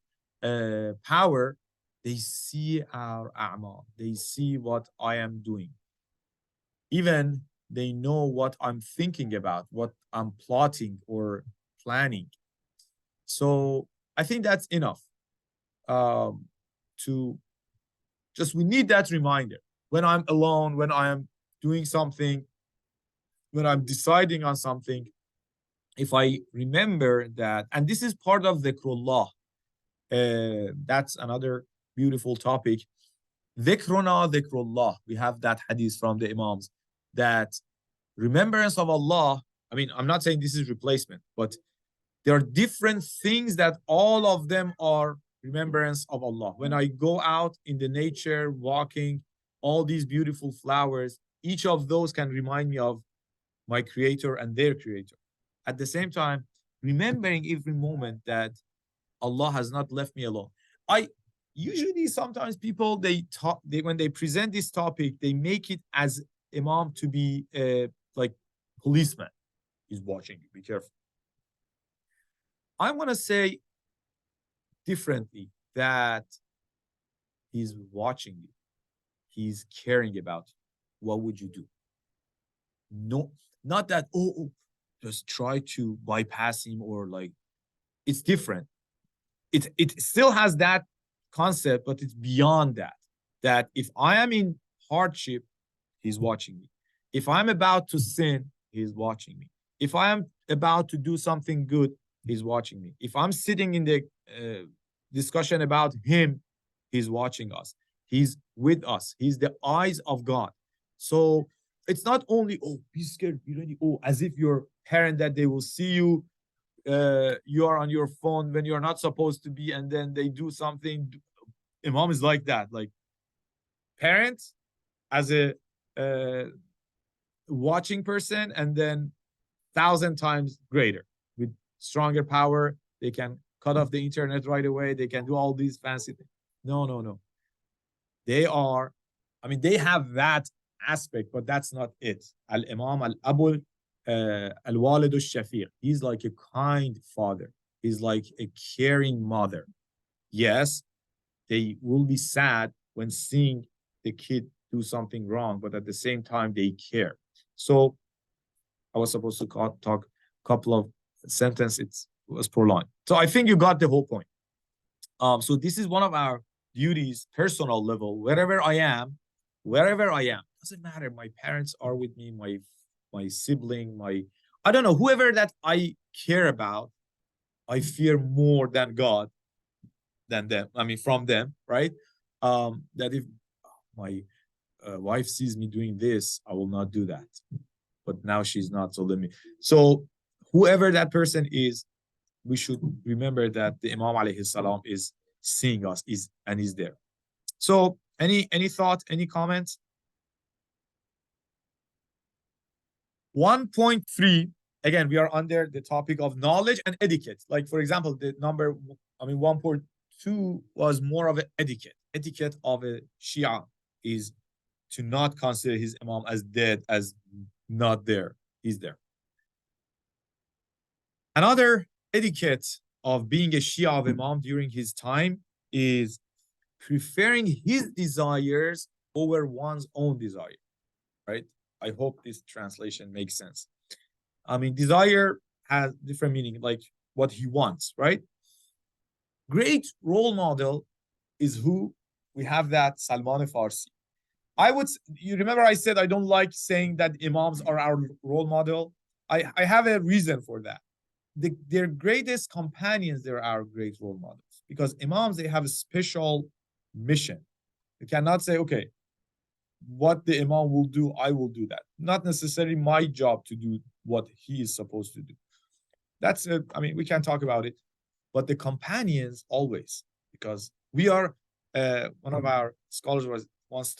power. They see our a'mal. They see what I am doing. Even they know what I'm thinking about, what I'm plotting or planning. So I think that's enough we need that reminder. When I'm alone, when I am doing something, when I'm deciding on something, if I remember that, and this is part of dhikrullah, that's another beautiful topic. Dhikruna dhikrullah. We have that hadith from the Imams, that remembrance of Allah. I'm not saying this is replacement, but there are different things that all of them are remembrance of Allah. When I go out in the nature, walking, all these beautiful flowers, each of those can remind me of my creator and their creator. At the same time, remembering every moment that Allah has not left me alone. Usually sometimes people, when they present this topic, they make it as Imam to be like policeman. He's watching you. Be careful. I want to say differently that he's watching you. He's caring about you. What would you do? No, not that, just try to bypass him or like, it's different. It still has that concept, but it's beyond that. That if I am in hardship, he's watching me. If I'm about to sin, he's watching me. If I am about to do something good, he's watching me. If I'm sitting in the discussion about him, he's watching us. He's with us. He's the eyes of God. So it's not only, be scared, be ready, as if your parent that they will see you, you are on your phone when you're not supposed to be, and then they do something. Imam is like that. Like parents as a watching person, and then 1,000 times greater with stronger power. They can cut off the internet right away. They can do all these fancy things. No. They are, they have that aspect, but that's not it. Al-Imam al-Abul al-Walid al-Shafiq. He's like a kind father. He's like a caring mother. Yes, they will be sad when seeing the kid do something wrong, but at the same time, they care. So I was supposed to talk a couple of sentences. It was prolonged. So I think you got the whole point. So this is one of our duties, personal level, wherever I am, doesn't matter. My parents are with me, my sibling, I don't know, whoever that I care about, I fear more than God, than them. From them, right? That if my wife sees me doing this, I will not do that. But now she's not, so let me. So whoever that person is, we should remember that the Imam alayhi salam is seeing us, is there. So any thoughts, any comments? 1.3, again, we are under the topic of knowledge and etiquette. Like, for example, the number, 1.2 was more of an etiquette. Etiquette of a Shia is to not consider his Imam as dead, as not there. He's there. Another etiquette of being a Shia of Imam during his time is preferring his desires over one's own desire, right? I hope this translation makes sense. Desire has different meaning, like what he wants, right? Great role model is who? We have that Salman Farsi. You remember I said I don't like saying that Imams are our role model? I have a reason for that. Their greatest companions, they're our great role models. Because Imams, they have a special mission. You cannot say, okay, what the Imam will do, I will do that. Not necessarily my job to do what he is supposed to do. That's we can talk about it. But the companions always, because we are, one of our scholars was once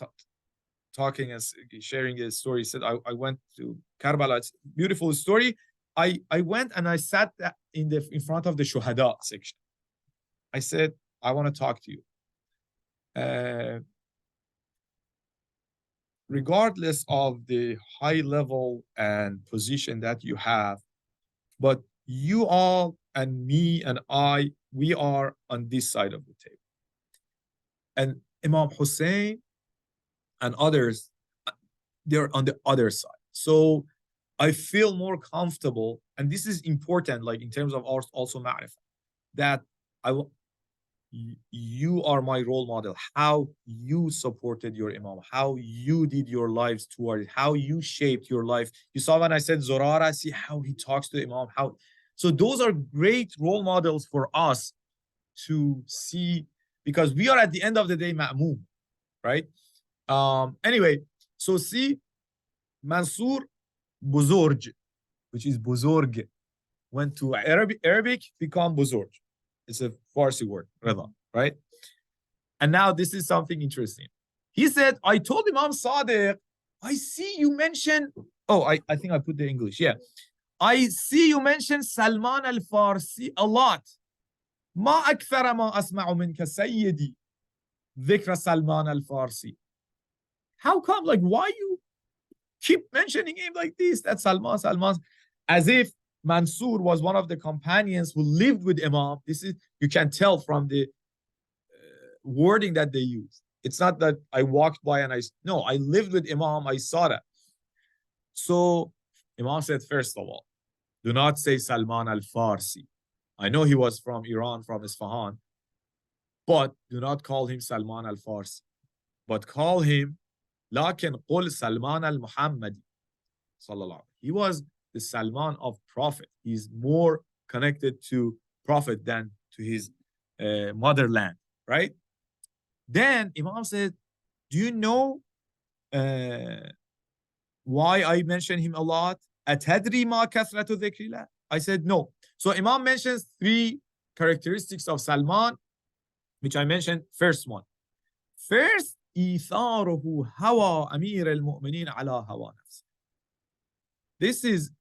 talking and sharing a story. He said, I went to Karbala. It's a beautiful story. I went and I sat in front of the Shuhada section. I said, I want to talk to you. Regardless of the high level and position that you have, but you all and me and I, we are on this side of the table. And Imam Hussein and others, they're on the other side. So I feel more comfortable, and this is important, like in terms of also ma'rifah, that you are my role model, how you supported your Imam, how you did your lives toward it, how you shaped your life. You saw when I said Zorara, see how he talks to the Imam, so those are great role models for us to see, because we are at the end of the day ma'moom, right? Anyway, so see, Mansur Buzurg, which is Buzurg, went to Arabic, become Buzurg. It's a Farsi word, right? And now this is something interesting. He said, I told Imam Sadiq, I see you mention, I think I put the English, yeah. I see you mention Salman al-Farsi a lot. ما أكثر ما أسمع منك سيدي ذكر سلمان al-Farsi. How come? Like, why you keep mentioning him like this? That's Salman. as if Mansur was one of the companions who lived with Imam. This is, you can tell from the wording that they use. It's not that I walked by and no, I lived with Imam, I saw that. So Imam said, first of all, do not say Salman al-Farsi. I know he was from Iran, from Isfahan, but do not call him Salman al-Farsi, but call him لكن قل Salman al-Muhammadi. He was the Salman of Prophet. He's more connected to Prophet than to his motherland, right? Then Imam said, do you know why I mention him a lot? أتدري ما كثرة ذكر الله? I said no. So Imam mentions 3 characteristics of Salman, which I mentioned. First one. First, إيثاره هوى أمير المؤمنين على هوى نفسه. This is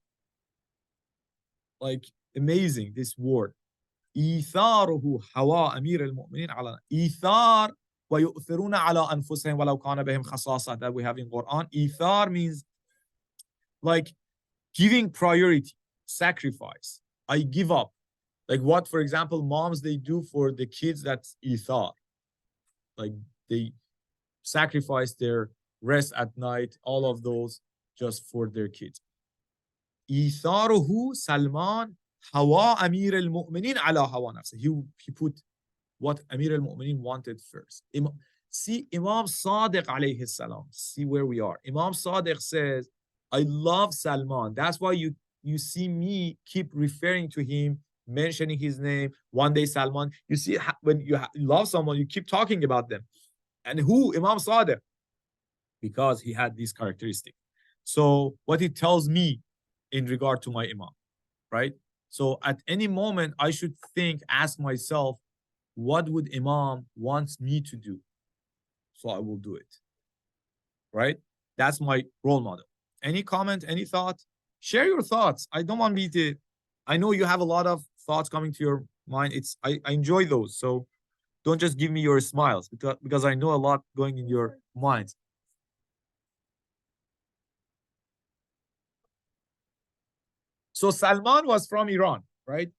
like amazing, this word. إيثاره هوى أمير المؤمنين على إيثار ويؤثرون على أنفسهم ولو كان بهم خصاصة, that we have in Quran. إيثار means like giving priority, sacrifice. I give up. Like what, for example, moms, they do for the kids, that's ithar. Like they sacrifice their rest at night, all of those just for their kids. Itharuhu Salman hawa Amir al-Mu'minin ala hawa nafsa. He put what Amir al-Mu'minin wanted first. See, Imam Sadiq alayhi salam. See where we are. Imam Sadiq says, I love Salman. That's why you see me keep referring to him, mentioning his name. One day Salman. You see, when you love someone, you keep talking about them. And who? Imam Sadiq. Because he had these characteristics. So what it tells me in regard to my Imam, right? So at any moment, I should ask myself, what would Imam wants me to do? So I will do it, right? That's my role model. Any comment, any thought? Share your thoughts. I don't want me to, I know you have a lot of thoughts coming to your mind. I enjoy those. So don't just give me your smiles because I know a lot going in your minds. So Salman was from Iran, right?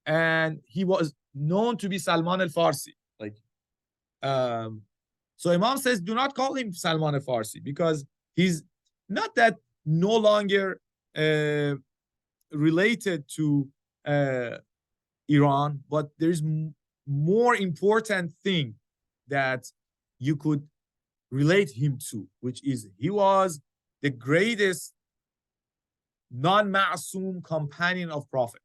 And he was known to be Salman al-Farsi. So Imam says, do not call him Salman al-Farsi because he's not that no longer related to Iran, but there's more important thing that you could relate him to, which is he was the greatest non-ma'soom companion of Prophet.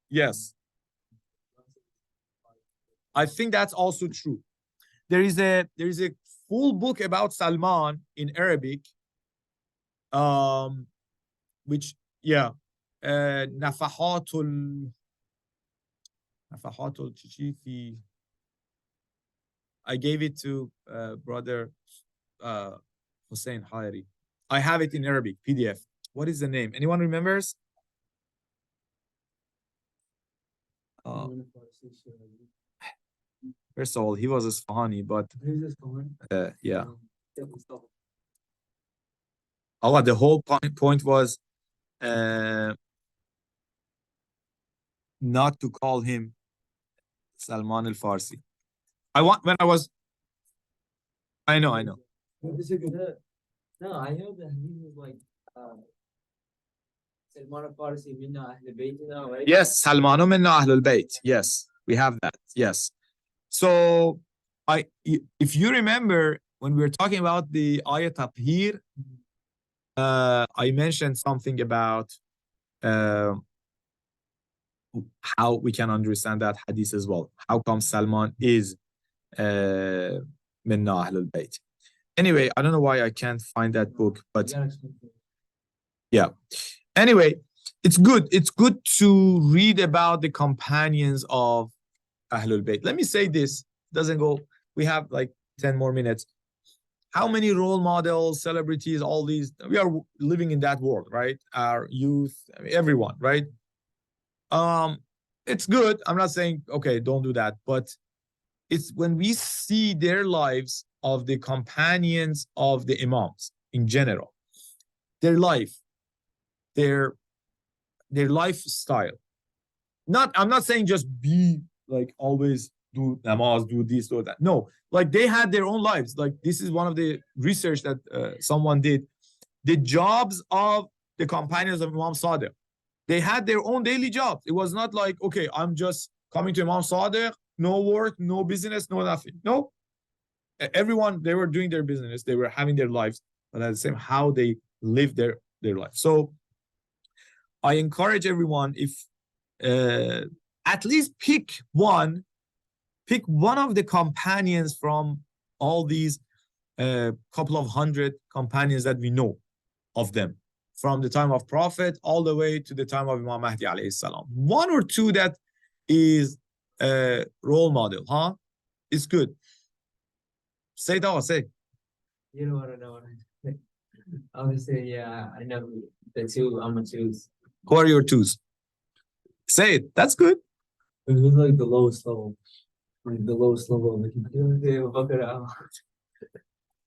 Yes. I think that's also true. There is a full book about Salman in Arabic, which Nafahatul Chichifi. I gave it to brother Hussein Hayri. I have it in Arabic PDF. What is the name? Anyone remembers? First of all, he was Isfahani, but yeah. Allah, the whole point was not to call him Salman al-Farsi. I know. No, I know that he was like Salman al-Farsi minna Ahlul Bayt, right? Yes, Salmanu minna Ahlul Bayt. Yes, we have that. Yes. So if you remember when we were talking about the ayat Tathir, I mentioned something about how we can understand that hadith as well. How come Salman is minna Ahlul Bayt? Anyway, I don't know why I can't find that book, but yeah. Anyway, it's good. It's good to read about the companions of Ahlul Bayt. Let me say this. Doesn't go. We have like 10 more minutes. How many role models, celebrities, all these? We are living in that world, right? Our youth, everyone, right? It's good. I'm not saying, okay, don't do that. But It's when we see their lives of the companions of the Imams in general, their life, their lifestyle. I'm not saying just be like always do namaz, do this, do that. No, like they had their own lives. Like this is one of the research that someone did. The jobs of the companions of Imam Sadiq, they had their own daily jobs. It was not like, okay, I'm just coming to Imam Sadiq, no work, no business, no nothing. No, everyone, they were doing their business, they were having their lives, but at the same how they live their life. So I encourage everyone, if at least pick one of the companions from all these couple of hundred companions that we know of them, from the time of Prophet all the way to the time of Imam Mahdi alayhi salam. One or two that is a role model, huh? It's good. Say that, say. You don't want to know what I would say, yeah, I know the two I'm gonna choose. Who are your twos? Say it. That's good. It was like the lowest level. Like the lowest level. Like,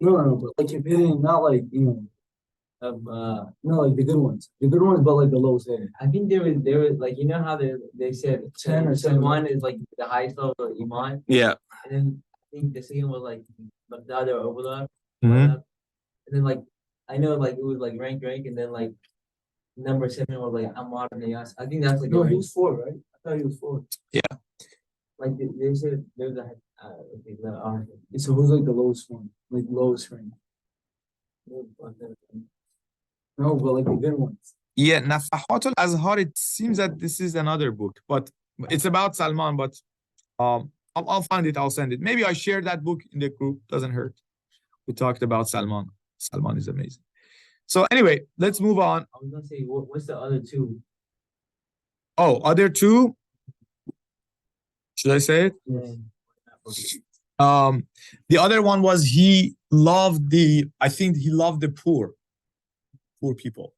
no, but like if hitting, not like, no, like the good ones. The good ones, but like the lowest level. I think there was like, you know how they said 10 or 7. One is like the highest level of Iman. Yeah. And then I think the second was like Baghdad or Obala. Mm-hmm. And then like I know like it was like rank, and then like number 7 was like Ammar ibn Yas. I think that's like he was 4, right? I thought he was 4. Yeah. Like they said there's a so who's like the lowest one? Like lowest rank. No, but like the good ones. Yeah, Nafahat al-Azhar, it seems that this is another book, but it's about Salman, but I'll find it, I'll send it. Maybe I share that book in the group, doesn't hurt. We talked about Salman. Salman is amazing. So anyway, let's move on. I was gonna say, what's the other two? Oh, other two? Should I say it? Yeah. The other one was he loved the poor people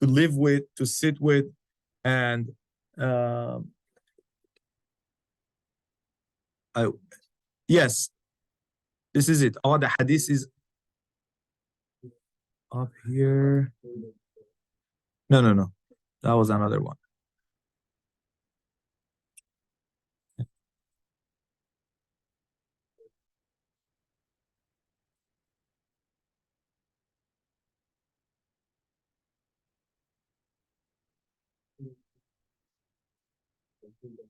to live with, to sit with, and yes, this is it. Oh, the hadith is up here. No. That was another one.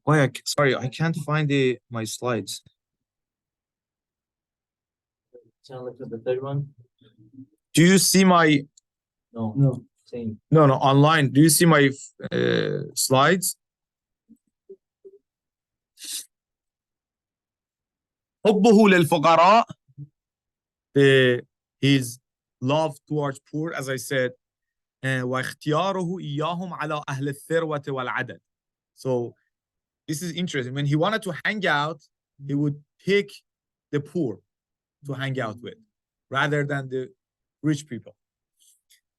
Why? Sorry, I can't find my slides. Shall I look at the third one? Do you see my? No, same. No, online. Do you see my slides? حبه للفقراء, his love towards poor, as I said, واختياره إياهم على أهل الثروة والعدد. So this is interesting. When he wanted to hang out, he would pick the poor to hang out with rather than the rich people.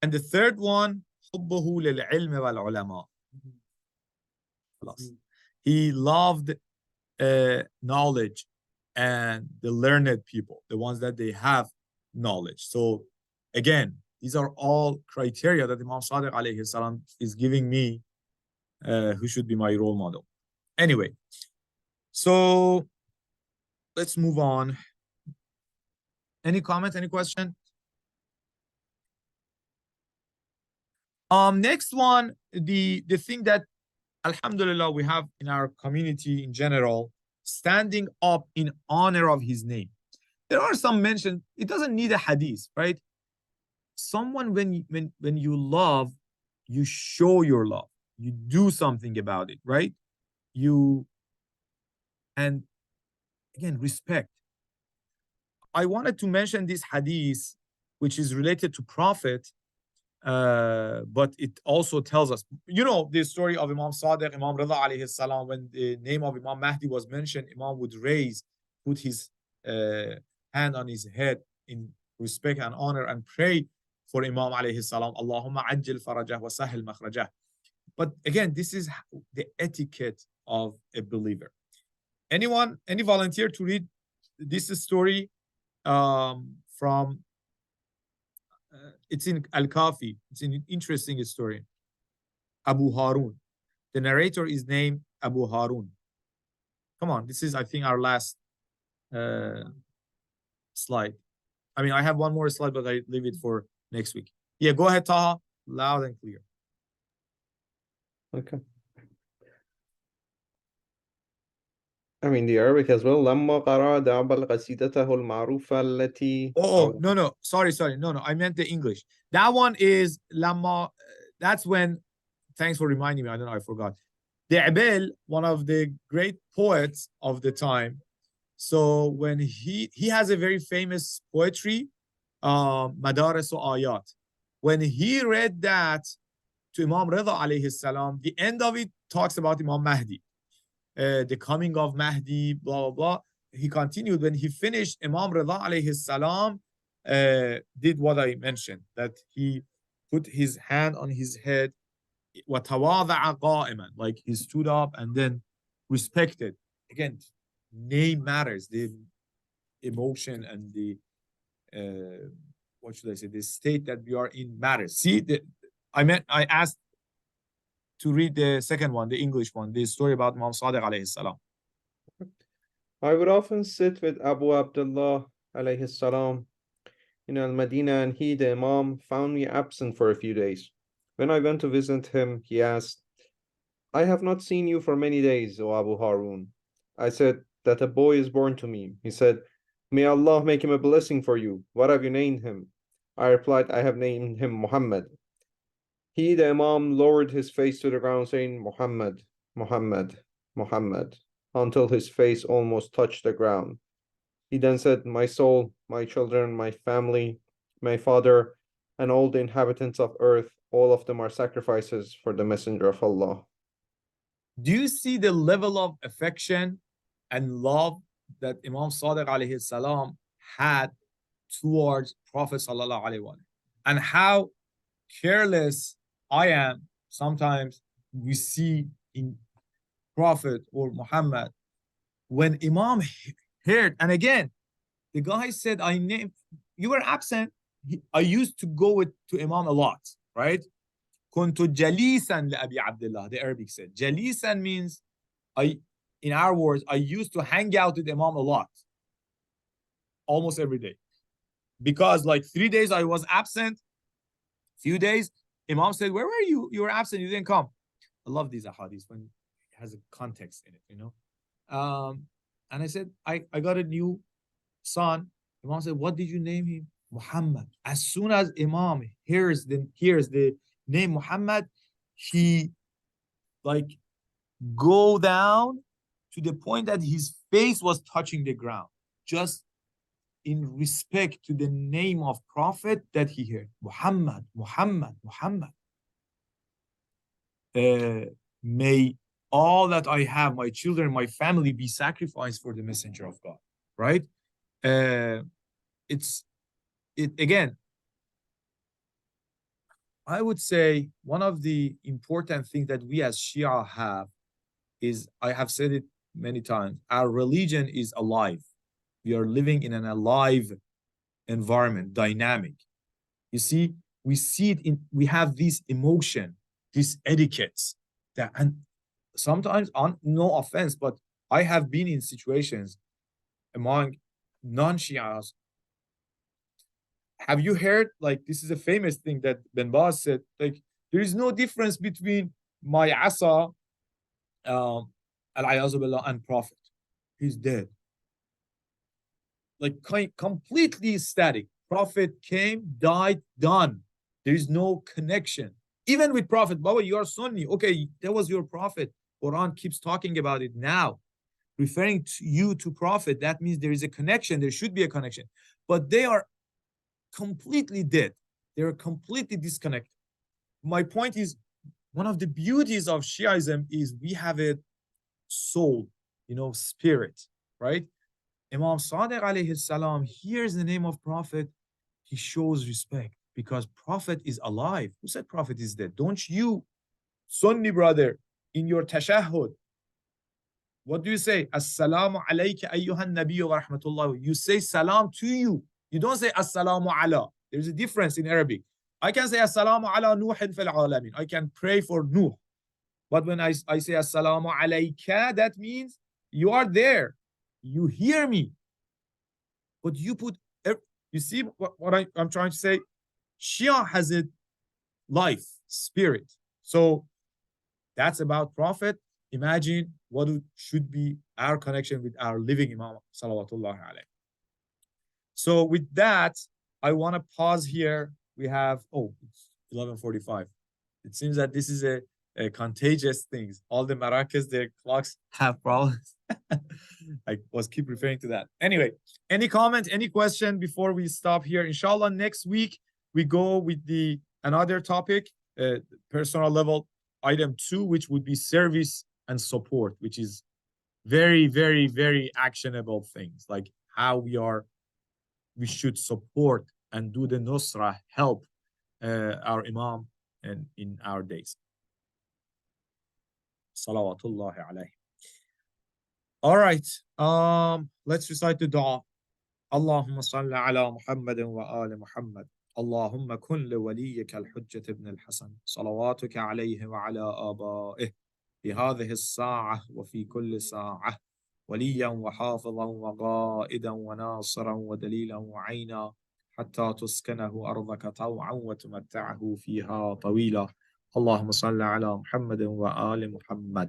And the third one, حبه للعلم والعلماء. He loved knowledge and the learned people, the ones that they have knowledge. So again, these are all criteria that Imam Sadiq alayhi salam is giving me, who should be my role model. Anyway, so let's move on. Any comment, any question? Next one, the thing that alhamdulillah we have in our community in general, standing up in honor of his name. There are some mentions, it doesn't need a hadith, right? Someone when you love, you show your love, you do something about it, right? And again, respect. I wanted to mention this hadith, which is related to Prophet, but it also tells us, the story of Imam Sadiq, Imam Rida alayhi salam, when the name of Imam Mahdi was mentioned, Imam would put his hand on his head in respect and honor and pray for Imam alayhi salam, Allahumma ajil farajah wa sahil makhrajah. But again, this is the etiquette of a believer. Anyone, any volunteer to read this story from it's in Al-Kafi. It's an interesting story. Abu Harun. The narrator is named Abu Harun. Come on, this is, I think, our last slide. I mean, I have one more slide, but I leave it for next week. Yeah, go ahead, Taha. Loud and clear. Okay. I mean, the Arabic as well. لما قرأ دعبل قصيدته المعروفة التي Oh, no. Sorry. No. I meant the English. That one is Lama. That's when, thanks for reminding me. I don't know, I forgot. De'bel, one of the great poets of the time. So when he has a very famous poetry, Madaris wa Ayat. When he read that to Imam Rida alayhi salam, the end of it talks about Imam Mahdi. The coming of Mahdi, blah, blah, blah. He continued. When he finished, Imam Rida alayhi salam did what I mentioned, that he put his hand on his head, وَتَوَاضَعَ قَائِمًا, like he stood up and then respected. Again, name matters. The emotion and the, what should I say, the state that we are in matters. See, I asked to read the second one, the English one, the story about Imam Sadiq alayhi salam. I would often sit with Abu Abdullah alayhi salam in Al-Madinah, and he, the Imam, found me absent for a few days. When I went to visit him, he asked, I have not seen you for many days, O Abu Harun. I said that a boy is born to me. He said, May Allah make him a blessing for you. What have you named him? I replied, I have named him Muhammad. He, the Imam, lowered his face to the ground, saying, Muhammad, Muhammad, Muhammad, until his face almost touched the ground. He then said, My soul, my children, my family, my father, and all the inhabitants of earth, all of them are sacrifices for the Messenger of Allah. Do you see the level of affection and love that Imam Sadiq alayhi salam had towards Prophet sallallahu alaihi wasallam, and how careless I am sometimes we see in Prophet or Muhammad when Imam heard, and again, the guy said, you were absent. I used to go to Imam a lot, right? كنت جليسا لأبي عبد الله, the Arabic said. Jalisan means, in our words, I used to hang out with Imam a lot, almost every day. Because like 3 days I was absent, few days, Imam said, where were you? You were absent, you didn't come. I love these ahadiths when it has a context in it, you know. And I said, I got a new son. Imam said, what did you name him? Muhammad. As soon as Imam hears the name Muhammad, he like go down to the point that his face was touching the ground, just in respect to the name of Prophet that he heard. Muhammad, Muhammad, Muhammad. May all that I have, my children, my family, be sacrificed for the Messenger of God, right? Again, I would say one of the important things that we as Shia have is, I have said it many times, our religion is alive. We are living in an alive environment, dynamic. You see, we see it we have this emotion, these etiquettes that, and sometimes, no offense, but I have been in situations among non-Shias. Have you heard, like, this is a famous thing that Ben Baz said, like, there is no difference between my asa, al-ayazu billah, and Prophet. He's dead. Like, completely static. Prophet came, died, done. There is no connection. Even with Prophet, Baba, you are Sunni. Okay, that was your Prophet. Quran keeps talking about it now. Referring to you to Prophet, that means there is a connection. There should be a connection. But they are completely dead. They're completely disconnected. My point is, one of the beauties of Shiaism is we have a soul, spirit, right? Imam Sadiq alayhi salam hears the name of Prophet, he shows respect because Prophet is alive. Who said Prophet is dead? Don't you, Sunni brother, in your tashahhud, What do you say? Assalamu alayka ayyuhan nabiyyu wa rahmatullah. You say salam to you. You don't say assalamu ala. There's a difference in Arabic. I can say assalamu ala Nuhin fil alamin. I can pray for Nuh. But when I say assalamu alayka, that means you are there. You hear me. But you put, you see what I'm trying to say? Shia has a life, spirit. So that's about Prophet. Imagine what should be our connection with our living Imam, salawatullah alayhi. So with that, I want to pause here. We have, it's 11:45. It seems that this is a contagious thing. All the Maracas, their clocks have problems. I was keep referring to that. Anyway, any comment, any question before we stop here? Inshallah, next week we go with another topic, personal level, item 2, which would be service and support, which is very, very, very actionable things, like how we should support and do the nusra, help our Imam and in our days. Salawatullah alayhi. All right, let's recite the dua. Allahumma salli ala Muhammadin wa ali Muhammad. اللهم كن لوليك الحجة ابن الحسن صلواتك عليه وعلى آبائه في هذه الساعة وفي كل ساعة وليا وحافظا وقائدا وناصرا ودليلا وعينا حتى تسكنه أرضك طوعا وتمتعه فيها طويلا اللهم صل على محمد وآل محمد.